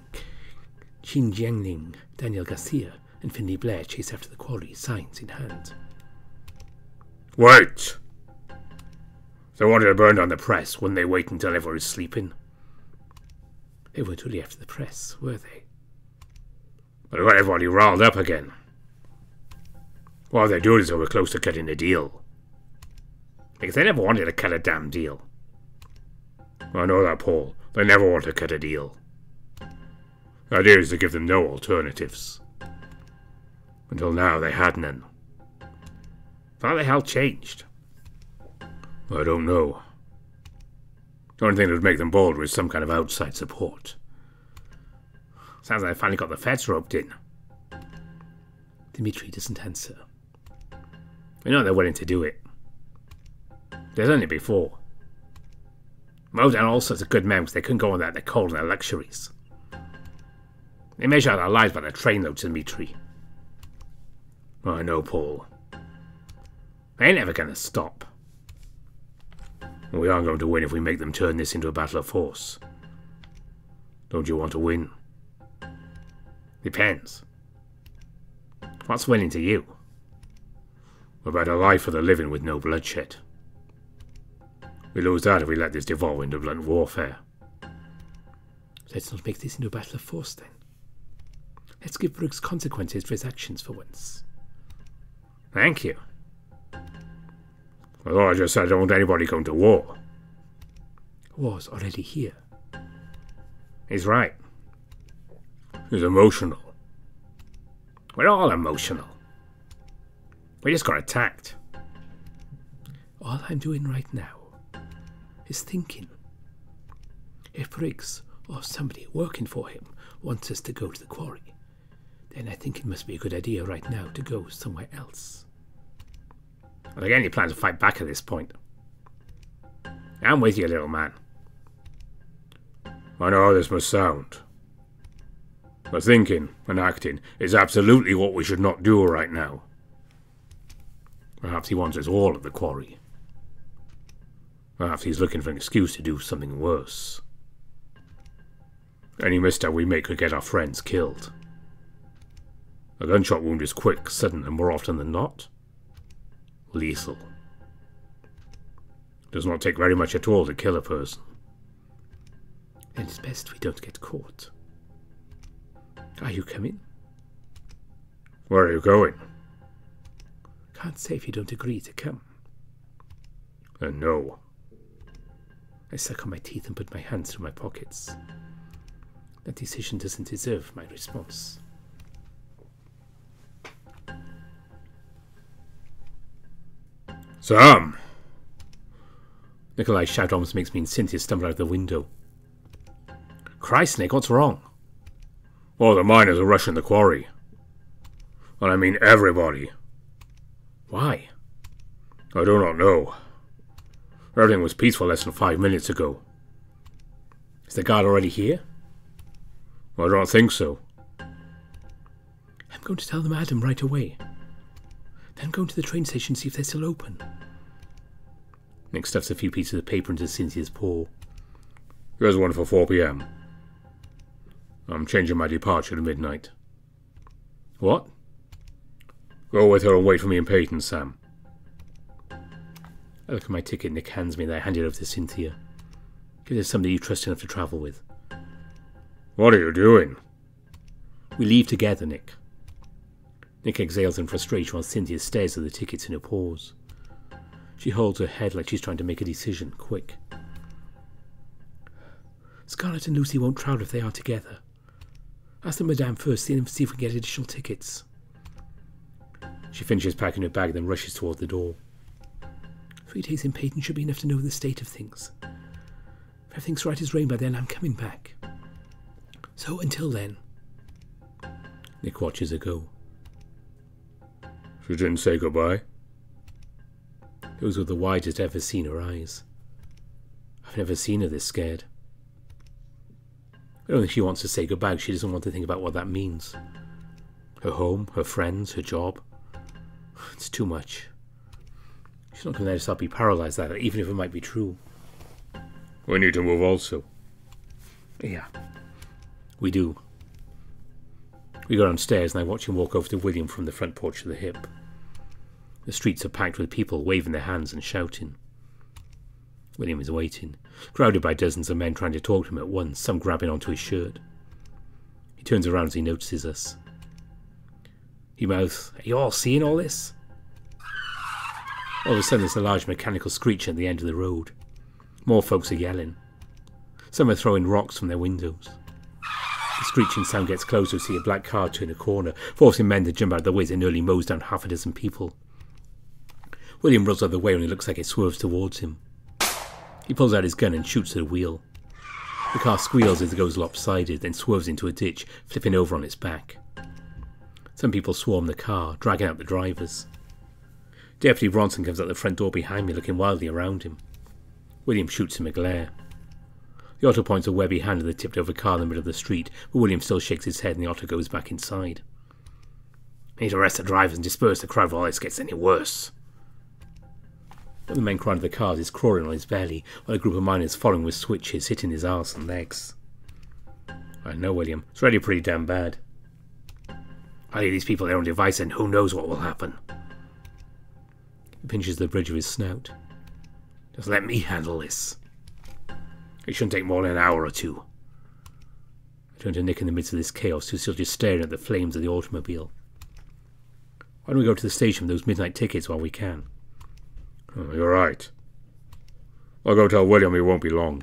Qin Jiangling, Daniel Garcia, and Finley Blair chase after the quarry, signs in hand. Wait! If they wanted to burn down the press, wouldn't they wait until everyone was sleeping? They weren't really after the press, were they? But they got everybody riled up again. What they do is they were close to cutting a deal. Because they never wanted to cut a damn deal. I know that, Paul. They never want to cut a deal. The idea is to give them no alternatives. Until now, they had none. How the hell changed? I don't know. The only thing that would make them bold was some kind of outside support. Sounds like they finally got the feds roped in. Dimitri doesn't answer. We know they're willing to do it. They've done it before. Mowed down all sorts of good men because they couldn't go on without their coal and their luxuries. They measure out their lives by the trainloads, Dimitri. I know, Paul. They ain't ever going to stop. We aren't going to win if we make them turn this into a battle of force. Don't you want to win? Depends. What's winning to you? A better life for the living with no bloodshed. We lose that if we let this devolve into blunt warfare. Let's not make this into a battle of force, then. Let's give Brooks consequences for his actions for once. Thank you. I thought I just said I don't want anybody going to war. War's already here. He's right. He's emotional. We're all emotional. We just got attacked. All I'm doing right now is thinking. If Briggs or somebody working for him wants us to go to the quarry, then I think it must be a good idea right now to go somewhere else. Are there any plans to fight back at this point? I'm with you, little man. I know how this must sound. But thinking and acting is absolutely what we should not do right now. Perhaps he wants us all at the quarry. Perhaps he's looking for an excuse to do something worse. Any misstep we make could get our friends killed. A gunshot wound is quick, sudden, and more often than not, lethal. It does not take very much at all to kill a person. Then it's best we don't get caught. Are you coming? Where are you going? Can't say if you don't agree to come. Then no. I suck on my teeth and put my hands through my pockets. That decision doesn't deserve my response. Sam! Nikolai's shout almost makes me and Cynthia stumble out the window. Christ, Nick, what's wrong? Oh, the miners are rushing the quarry. And I mean everybody. Why? I do not know. Everything was peaceful less than 5 minutes ago. Is the guard already here? I don't think so. I'm going to tell the madam right away. Then go to the train station and see if they're still open. Nick stuffs a few pieces of paper into Cynthia's paw. Here's one for 4 p.m. I'm changing my departure to midnight. What? Go with her and wait for me in Peyton, Sam. I look at my ticket Nick hands me and I hand it over to Cynthia. Give it to somebody you trust enough to travel with. What are you doing? We leave together, Nick. Nick exhales in frustration while Cynthia stares at the tickets in a pause. She holds her head like she's trying to make a decision, quick. Scarlett and Lucy won't travel if they are together. Ask the madame first, see if we can get additional tickets. She finishes packing her bag, then rushes toward the door. 3 days in Peyton should be enough to know the state of things. If everything's right as rain by then, I'm coming back. So until then. Nick watches her go. She didn't say goodbye. Those were the widest I've ever seen her eyes. I've never seen her this scared. I don't think she wants to say goodbye. She doesn't want to think about what that means. Her home, her friends, her job. It's too much. She's not going to let herself be paralysed like that, even if it might be true. We need to move also. Yeah, we do. We go downstairs and I watch him walk over to William from the front porch to the hip. The streets are packed with people waving their hands and shouting. William is waiting, crowded by dozens of men trying to talk to him at once, some grabbing onto his shirt. He turns around as he notices us. He mouths, "Are you all seeing all this?" All of a sudden there's a large mechanical screech at the end of the road. More folks are yelling. Some are throwing rocks from their windows. The screeching sound gets closer to see a black car turn a corner, forcing men to jump out of the way as it nearly mows down half a dozen people. William runs out of the way and it looks like it swerves towards him. He pulls out his gun and shoots at the wheel. The car squeals as it goes lopsided, then swerves into a ditch, flipping over on its back. Some people swarm the car, dragging out the drivers. Deputy Bronson comes out the front door behind me, looking wildly around him. William shoots him a glare. The Otto points a webby hand at the tipped-over car in the middle of the street, but William still shakes his head and the Otto goes back inside. "I need to arrest the drivers and disperse the crowd before this gets any worse." One of the men crying to the cars is crawling on his belly, while a group of miners following with switches, hitting his arse and legs. "I know, William. It's already pretty damn bad. I leave these people their own device and who knows what will happen." He pinches the bridge of his snout. "Just let me handle this. It shouldn't take more than an hour or two." I turn to Nick in the midst of this chaos, who's still just staring at the flames of the automobile. "Why don't we go to the station with those midnight tickets while we can?" "Oh, you're right. I'll go tell William he won't be long."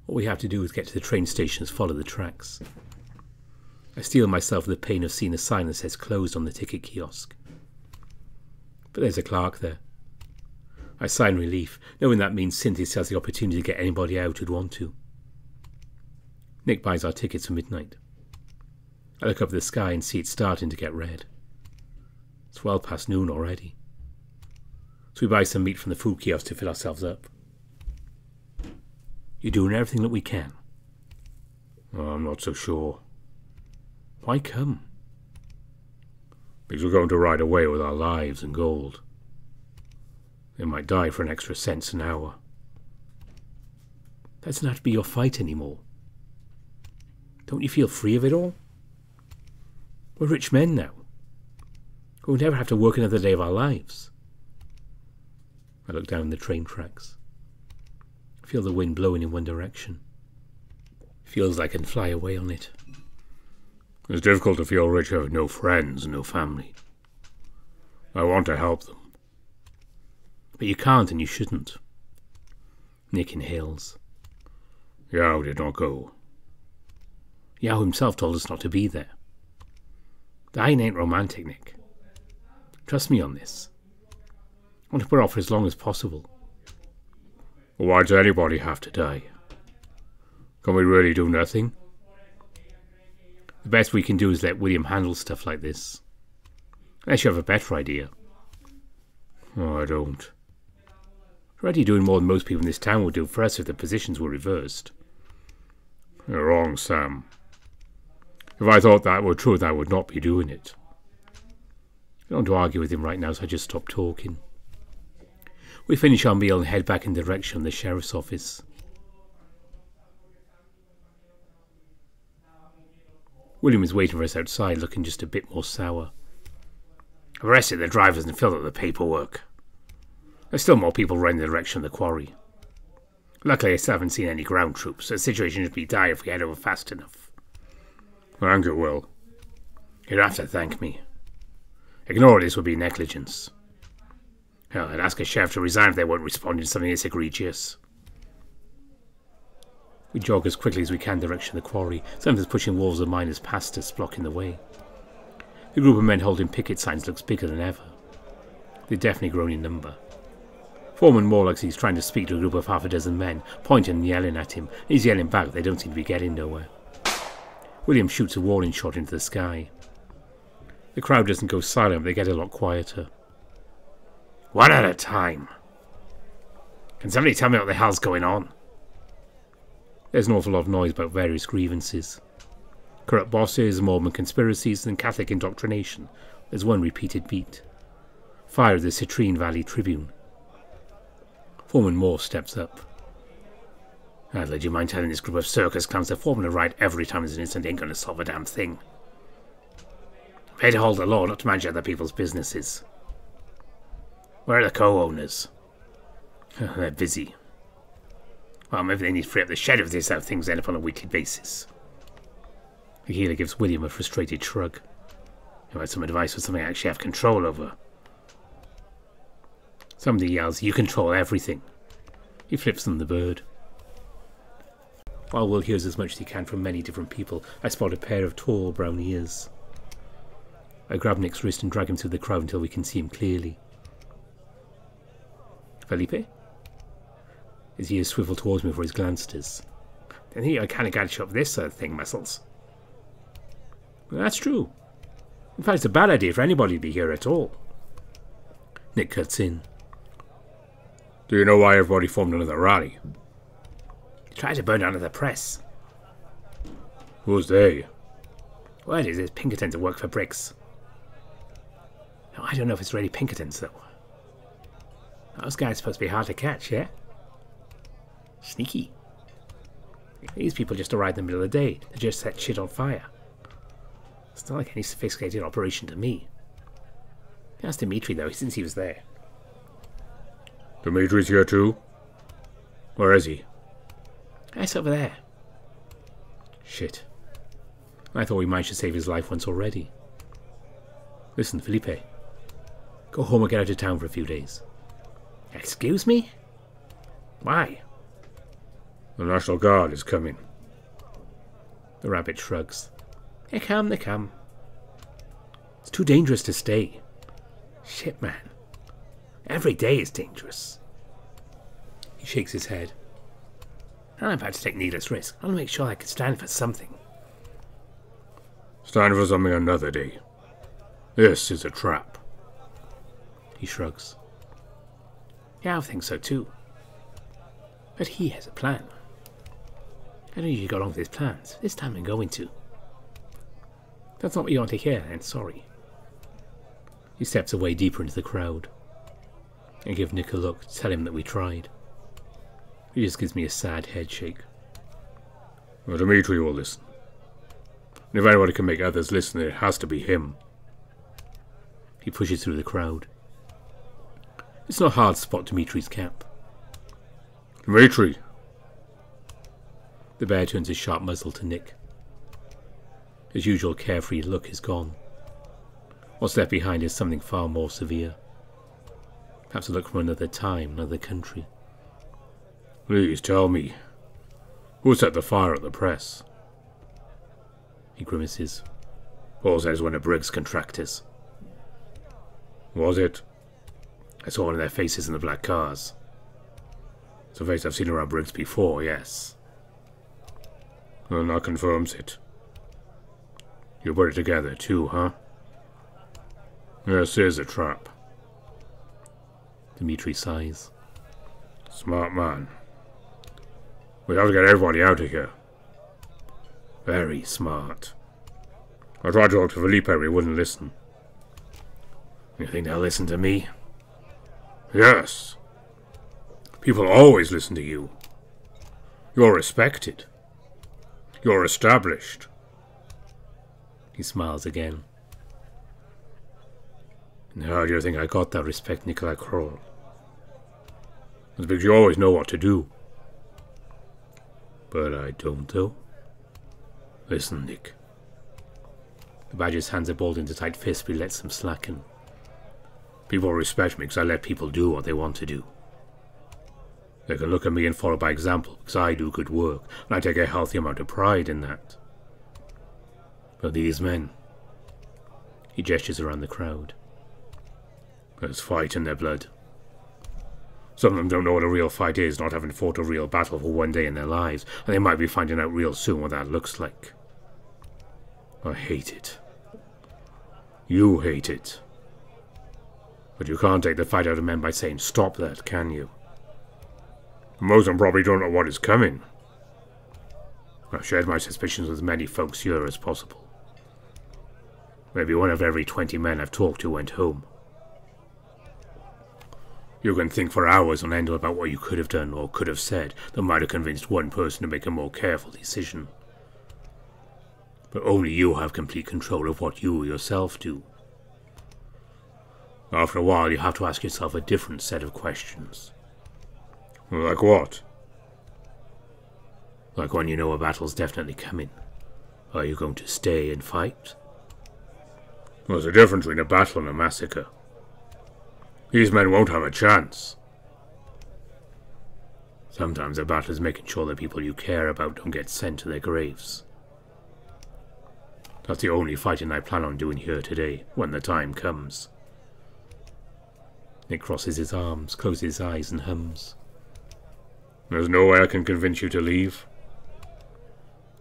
All we have to do is get to the train stations, follow the tracks. I steel myself with the pain of seeing a sign that says closed on the ticket kiosk. But there's a clerk there. I sigh in relief, knowing that means Cynthia still has the opportunity to get anybody out who'd want to. Nick buys our tickets for midnight. I look up at the sky and see it starting to get red. It's well past noon already. So we buy some meat from the food kiosk to fill ourselves up. "You're doing everything that we can." "Oh, I'm not so sure." "Why come?" "Because we're going to ride away with our lives and gold. They might die for an extra cent an hour." "That doesn't have to be your fight anymore. Don't you feel free of it all? We're rich men now. We'll never have to work another day of our lives." I look down the train tracks. I feel the wind blowing in one direction. Feels like I can fly away on it. It's difficult to feel rich having no friends and no family. I want to help them. But you can't and you shouldn't. Nick inhales. Yao did not go. Yao himself told us not to be there. Dying ain't romantic, Nick. Trust me on this. I want to put it off for as long as possible. Well, why does anybody have to die? Can we really do nothing? The best we can do is let William handle stuff like this. Unless you have a better idea. Oh, I don't. You're already doing more than most people in this town would do for us if the positions were reversed. You're wrong, Sam. If I thought that were true, I would not be doing it. I don't want to argue with him right now, so I just stop talking. We finish our meal and head back in the direction of the sheriff's office. William is waiting for us outside, looking just a bit more sour. "I've arrested the drivers and filled out the paperwork. There's still more people running in the direction of the quarry. Luckily, I still haven't seen any ground troops, so the situation should be dire if we head over fast enough." "Thank you, Will." "You don't have to thank me. Ignore this would be negligence. Hell, I'd ask a sheriff to resign if they weren't responding to something this egregious." We jog as quickly as we can in the direction of the quarry, sometimes pushing walls of miners past us, blocking the way. The group of men holding picket signs looks bigger than ever. They've definitely grown in number. Foreman more looks he's trying to speak to a group of half a dozen men, pointing and yelling at him. He's yelling back, but they don't seem to be getting nowhere. William shoots a warning shot into the sky. The crowd doesn't go silent, but they get a lot quieter. "One at a time. Can somebody tell me what the hell's going on?" There's an awful lot of noise about various grievances. Corrupt bosses, Mormon conspiracies, and Catholic indoctrination. There's one repeated beat. Fire at the Citrine Valley Tribune. Foreman Moore steps up. "Adler, do you mind telling this group of circus clowns they're forming a right every time there's an incident ain't going to solve a damn thing? I'm here to hold the law, not to manage other people's businesses. Where are the co-owners?" They're busy. Well, maybe they need to free up the shed if this is how things end up on a weekly basis. The healer gives William a frustrated shrug. You had some advice for something I actually have control over. Somebody yells, "You control everything." He flips them the bird. While Will hears as much as he can from many different people, I spot a pair of tall brown ears. I grab Nick's wrist and drag him through the crowd until we can see him clearly. "Felipe?" His ears swivel towards me for his glance does. "Then here I kind of got to show up this sort of thing, muscles." That's true. In fact, it's a bad idea for anybody to be here at all. Nick cuts in. Do you know why everybody formed another rally? Try to burn down the press. Who's they? Word is it's Pinkertons that work for Briggs. Now, I don't know if it's really Pinkertons, though. Those guys are supposed to be hard to catch, yeah? Sneaky. These people just arrived in the middle of the day to just set shit on fire. It's not like any sophisticated operation to me. Ask Dimitri, though, since he was there. Dimitri's here too? Where is he? That's over there. Shit. I thought we managed to save his life once already. Listen, Felipe. Go home or get out of town for a few days. Excuse me? Why? The National Guard is coming. The rabbit shrugs. They come. It's too dangerous to stay. Shit, man. Every day is dangerous. He shakes his head. I'm about to take needless risk. I want to make sure I can stand for something. Stand for something another day. This is a trap. He shrugs. Yeah, I think so too. But he has a plan. I don't usually go along with his plans. This time I'm going to. That's not what you want to hear, and sorry. He steps away deeper into the crowd. I give Nick a look to tell him that we tried. He just gives me a sad head shake. Well, Dimitri will listen. And if anybody can make others listen, it has to be him. He pushes through the crowd. It's not hard to spot Dimitri's cap. Dimitri! The bear turns his sharp muzzle to Nick. His usual carefree look is gone. What's left behind is something far more severe. Perhaps a look from another time, another country. Please tell me, who set the fire at the press? He grimaces. Paul says one of Briggs' contractors. Was it? I saw one of their faces in the black cars. It's a face I've seen around Briggs before, yes. Well, that confirms it. You put it together too, huh? This is a trap. Dimitri sighs. Smart man. We have to get everybody out of here. Very smart. I tried to talk to Felipe, but he wouldn't listen. You think they'll listen to me? Yes. People always listen to you. You're respected. You're established. He smiles again. And how do you think I got that respect, Nikolai Kroll? It's because you always know what to do. But I don't, though. Listen, Nick. The badger's hands are balled into tight fists, but he lets them slacken. People respect me because I let people do what they want to do. They can look at me and follow by example because I do good work, and I take a healthy amount of pride in that. But these men... He gestures around the crowd. There's fight in their blood. Some of them don't know what a real fight is, not having fought a real battle for one day in their lives, and they might be finding out real soon what that looks like. I hate it. You hate it. But you can't take the fight out of men by saying, stop that, can you? Most of them probably don't know what is coming. I've shared my suspicions with as many folks here as possible. Maybe one of every 20 men I've talked to went home. You can think for hours on end about what you could have done or could have said that might have convinced one person to make a more careful decision. But only you have complete control of what you yourself do. After a while, you have to ask yourself a different set of questions. Like what? Like when you know a battle's definitely coming. Are you going to stay and fight? There's a difference between a battle and a massacre. These men won't have a chance. Sometimes a battle is making sure the people you care about don't get sent to their graves. That's the only fighting I plan on doing here today, when the time comes. Nick crosses his arms, closes his eyes and hums. There's no way I can convince you to leave.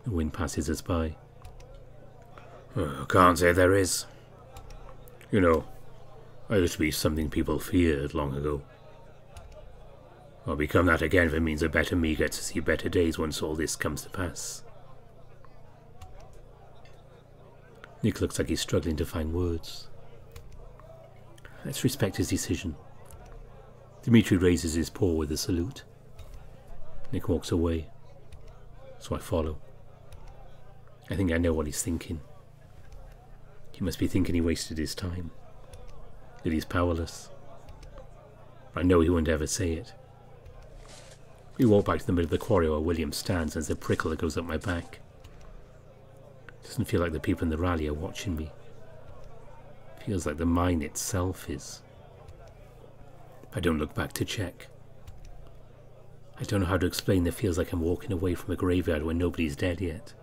The wind passes us by. Can't say there is. You know, I used to be something people feared long ago. I'll become that again if it means a better me gets to see better days once all this comes to pass. Nick looks like he's struggling to find words. Let's respect his decision. Dimitri raises his paw with a salute. Nick walks away, so I follow. I think I know what he's thinking. He must be thinking he wasted his time, that he's powerless. I know he wouldn't ever say it. We walk back to the middle of the quarry where William stands, and there's a prickle that goes up my back. It doesn't feel like the people in the rally are watching me. It feels like the mine itself is. I don't look back to check. I don't know how to explain that it feels like I'm walking away from a graveyard where nobody's dead yet.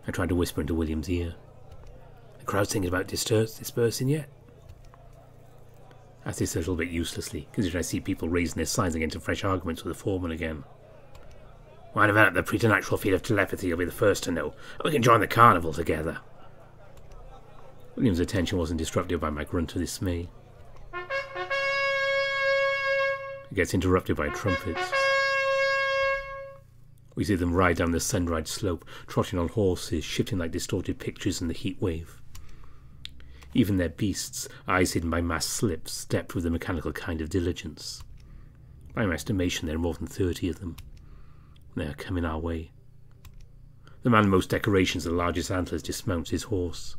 I try to whisper into William's ear. The crowd's thinking about dispersing yet? I ask this a little bit uselessly, considering I see people raising their signs and getting into fresh arguments with the foreman again. When I develop the preternatural field of telepathy, you'll be the first to know. We can join the carnival together. William's attention wasn't disrupted by my grunt of dismay. It gets interrupted by trumpets. We see them ride down the sun-dried slope, trotting on horses, shifting like distorted pictures in the heat wave. Even their beasts, eyes hidden by masked slips, stepped with a mechanical kind of diligence. By my estimation, there are more than 30 of them. They are coming our way. The man with most decorations and the largest antlers dismounts his horse.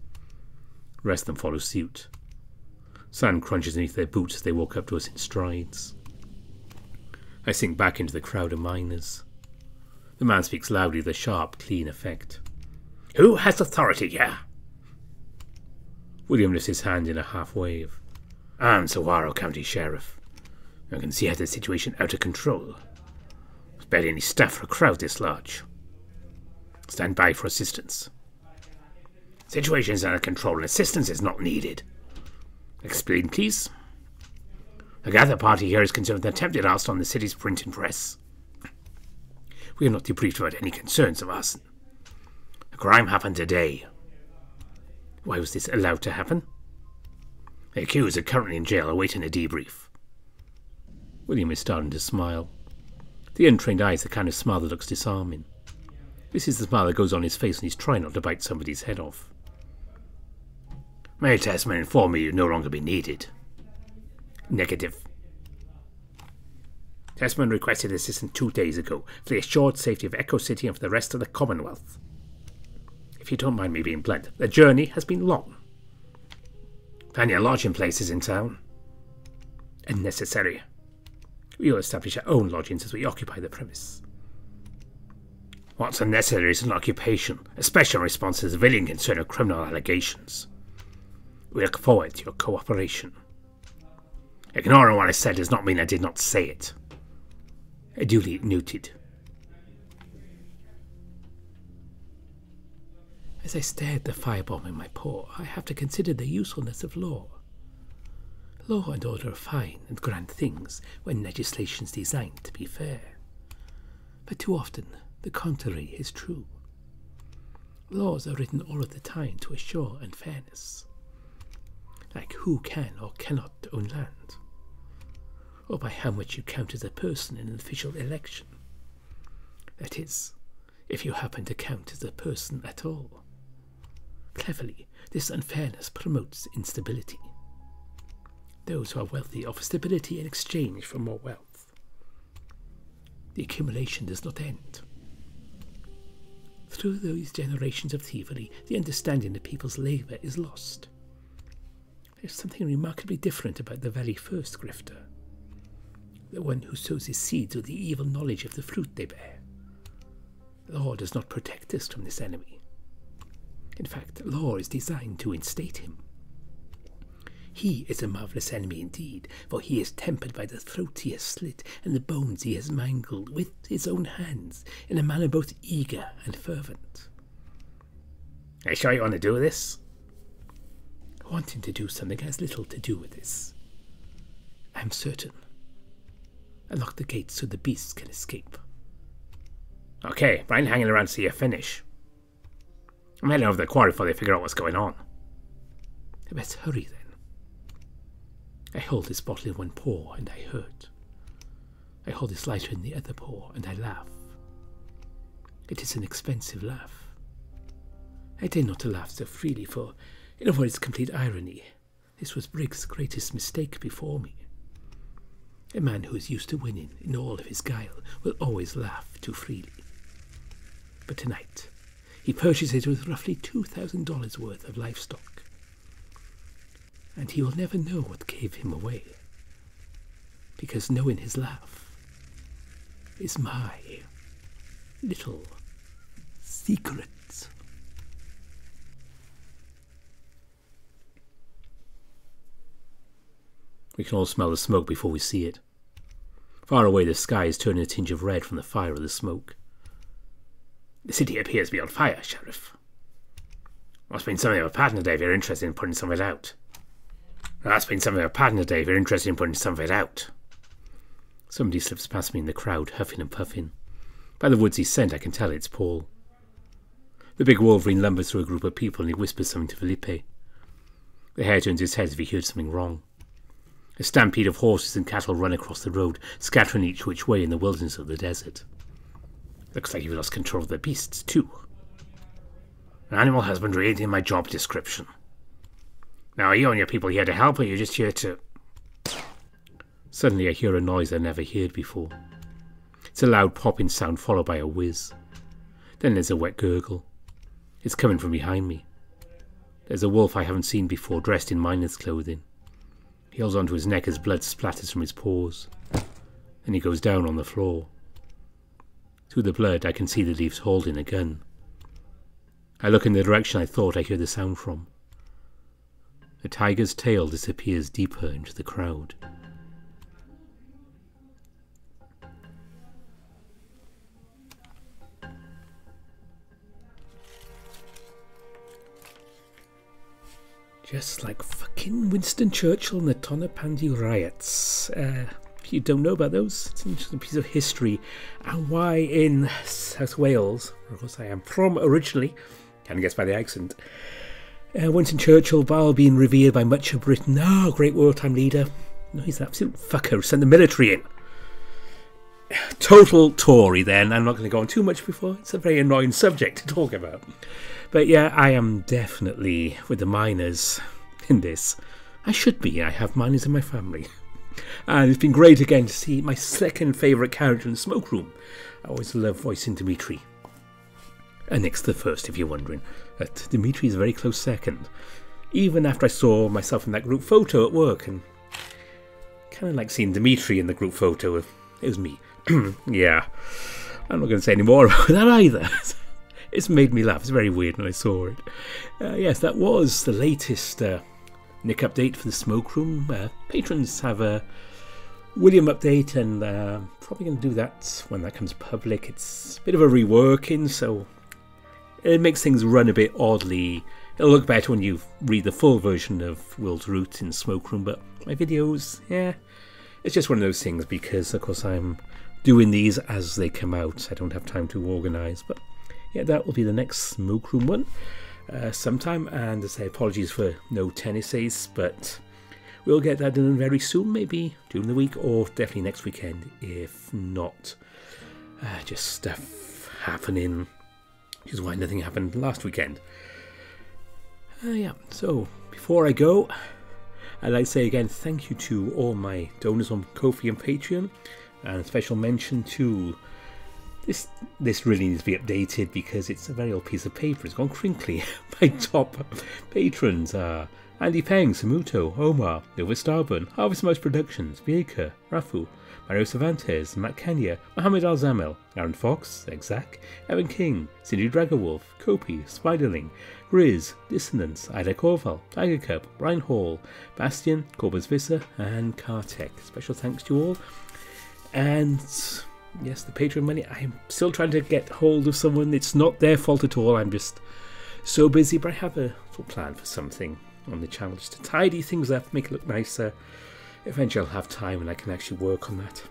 The rest of them follow suit. Sand crunches beneath their boots as they walk up to us in strides. I sink back into the crowd of miners. The man speaks loudly with a sharp, clean effect. Who has authority here? William lifts his hand in a half-wave. I'm Saguaro County Sheriff. I can see how the situation out of control. There's barely any staff for a crowd this large. Stand by for assistance. Situation is out of control and assistance is not needed. Explain, please. The gather party here is concerned with an attempted arson on the city's printing press. We are not debriefed about any concerns of arson. The crime happened today. Why was this allowed to happen? The accused are currently in jail awaiting a debrief. William is starting to smile. The untrained eye is the kind of smile that looks disarming. This is the smile that goes on his face when he's trying not to bite somebody's head off. May Testament inform me you'd no longer be needed. Negative. Testament requested assistance 2 days ago for the assured safety of Echo City and for the rest of the Commonwealth. If you don't mind me being blunt, the journey has been long. Plenty of lodging places in town. Unnecessary. We will establish our own lodgings as we occupy the premise. What's unnecessary is an occupation, especially in response to the civilian concern of criminal allegations. We look forward to your cooperation. Ignoring what I said does not mean I did not say it. Duly noted. As I stare at the firebomb in my paw, I have to consider the usefulness of law. Law and order are fine and grand things when legislation is designed to be fair. But too often, the contrary is true. Laws are written all of the time to assure unfairness. Like who can or cannot own land, or by how much you count as a person in an official election. That is, if you happen to count as a person at all. Cleverly, this unfairness promotes instability. Those who are wealthy offer stability in exchange for more wealth. The accumulation does not end. Through those generations of thievery, the understanding of people's labour is lost. There's something remarkably different about the very first grifter, the one who sows his seeds with the evil knowledge of the fruit they bear. Law does not protect us from this enemy. In fact, law is designed to instate him. He is a marvellous enemy indeed, for he is tempered by the throat he has slit and the bones he has mangled with his own hands in a manner both eager and fervent. Are you sure you want to do this? Wanting to do something has little to do with this. I am certain. Unlock the gates so the beasts can escape. Okay, but I'm hanging around to see you finish. I'm heading over to the quarry before they figure out what's going on. I best hurry then. I hold this bottle in one paw and I hurt. I hold this lighter in the other paw and I laugh. It is an expensive laugh. I dare not to laugh so freely, for, in a word's complete irony, this was Briggs' greatest mistake before me. A man who is used to winning in all of his guile will always laugh too freely. But tonight, he purchased it with roughly $2,000 worth of livestock. And he will never know what gave him away, because knowing his laugh is my little secret. We can all smell the smoke before we see it. Far away, the sky is turning a tinge of red from the fire of the smoke. The city appears to be on fire, Sheriff. Must have been something of a pattern today if you're interested in putting some of it out. That's been something of a pattern today if you're interested in putting some of it out. Somebody slips past me in the crowd, huffing and puffing. By the woodsy scent, I can tell it's Paul. The big Wolverine lumbers through a group of people and he whispers something to Felipe. The hare turns his head as if he heard something wrong. A stampede of horses and cattle run across the road, scattering each which way in the wilderness of the desert. Looks like you've lost control of the beasts, too. Animal husbandry ain't in my job description. Now, are you and your people here to help, or are you just here to... Suddenly I hear a noise I never heard before. It's a loud popping sound followed by a whiz. Then there's a wet gurgle. It's coming from behind me. There's a wolf I haven't seen before, dressed in miner's clothing. He holds onto his neck as blood splatters from his paws. Then he goes down on the floor. Through the blood, I can see that he's holding a gun. I look in the direction I thought I heard the sound from. The tiger's tail disappears deeper into the crowd. Just like fucking Winston Churchill and the Tonopandi riots. If you don't know about those, it's an interesting piece of history. And why in South Wales, where of course I am from originally, can guess by the accent, Winston Churchill, while being revered by much of Britain, great wartime leader, no, he's an absolute fucker who sent the military in. Total Tory then. I'm not going to go on too much before. It's a very annoying subject to talk about. But yeah, I am definitely with the miners in this. I should be. I have miners in my family. And it's been great again to see my second favourite character in the smoke room. I always love voicing Dimitri. And next to the first, if you're wondering. But Dimitri is a very close second. Even after I saw myself in that group photo at work. And kind of like seeing Dimitri in the group photo. It was me. Yeah. I'm not going to say any more about that either. It's made me laugh. It's very weird when I saw it. Yes, that was the latest Nick update for the smoke room. Patrons have a William update, and probably going to do that when that comes public. It's a bit of a reworking, so it makes things run a bit oddly. It'll look better when you read the full version of Will's Route in Smoke Room, but my videos, yeah, it's just one of those things because, of course, I'm doing these as they come out. I don't have time to organise, but yeah, that will be the next Smoke Room one sometime. And I say apologies for no tennis ace, but we'll get that done very soon, maybe during the week or definitely next weekend. If not, just stuff happening, which is why nothing happened last weekend. Yeah, so before I go, I'd like to say again thank you to all my donors on Ko-fi and Patreon, and a special mention to this really needs to be updated because it's a very old piece of paper. It's gone crinkly. My top patrons are Andy Peng, Samuto, Omar, Nova Starburn, Harvest Mouse Productions, Vika, Rafu, Mario Cervantes, Matt Kenya, Mohammed Al-Zamel, Aaron Fox, Exact, Evan King, Cindy Dragowolf, Kopi, Spiderling, Grizz, Dissonance, Ida Corval, Tiger Cub, Brian Hall, Bastian, Corbus Visser, and Kartek. Special thanks to you all. And yes, the Patreon money, I am still trying to get hold of someone. It's not their fault at all. I'm just so busy, but I have a little plan for something on the channel just to tidy things up, make it look nicer. Eventually I'll have time and I can actually work on that.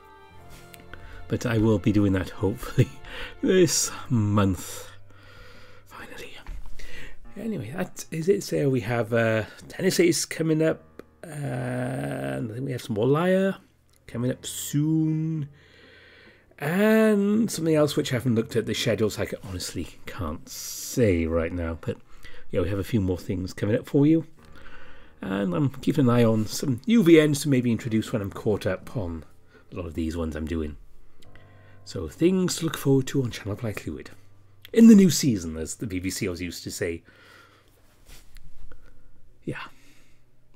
But I will be doing that hopefully this month. Finally. Anyway, that is it. So we have Tennis Ace coming up. And I think we have some more Liar coming up soon. And something else which I haven't looked at the schedules. I honestly can't say right now. But yeah, we have a few more things coming up for you. And I'm keeping an eye on some UVNs to maybe introduce when I'm caught up on a lot of these ones I'm doing. So things to look forward to on Channel Black Fluid. In the new season, as the BBC always used to say. Yeah.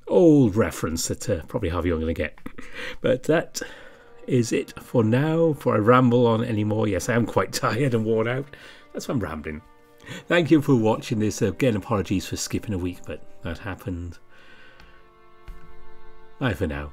Old reference that probably half of you are going to get. But that is it for now. Before I ramble on anymore. Yes, I am quite tired and worn out. That's why I'm rambling. Thank you for watching this. Again, apologies for skipping a week, but that happened. Bye for now.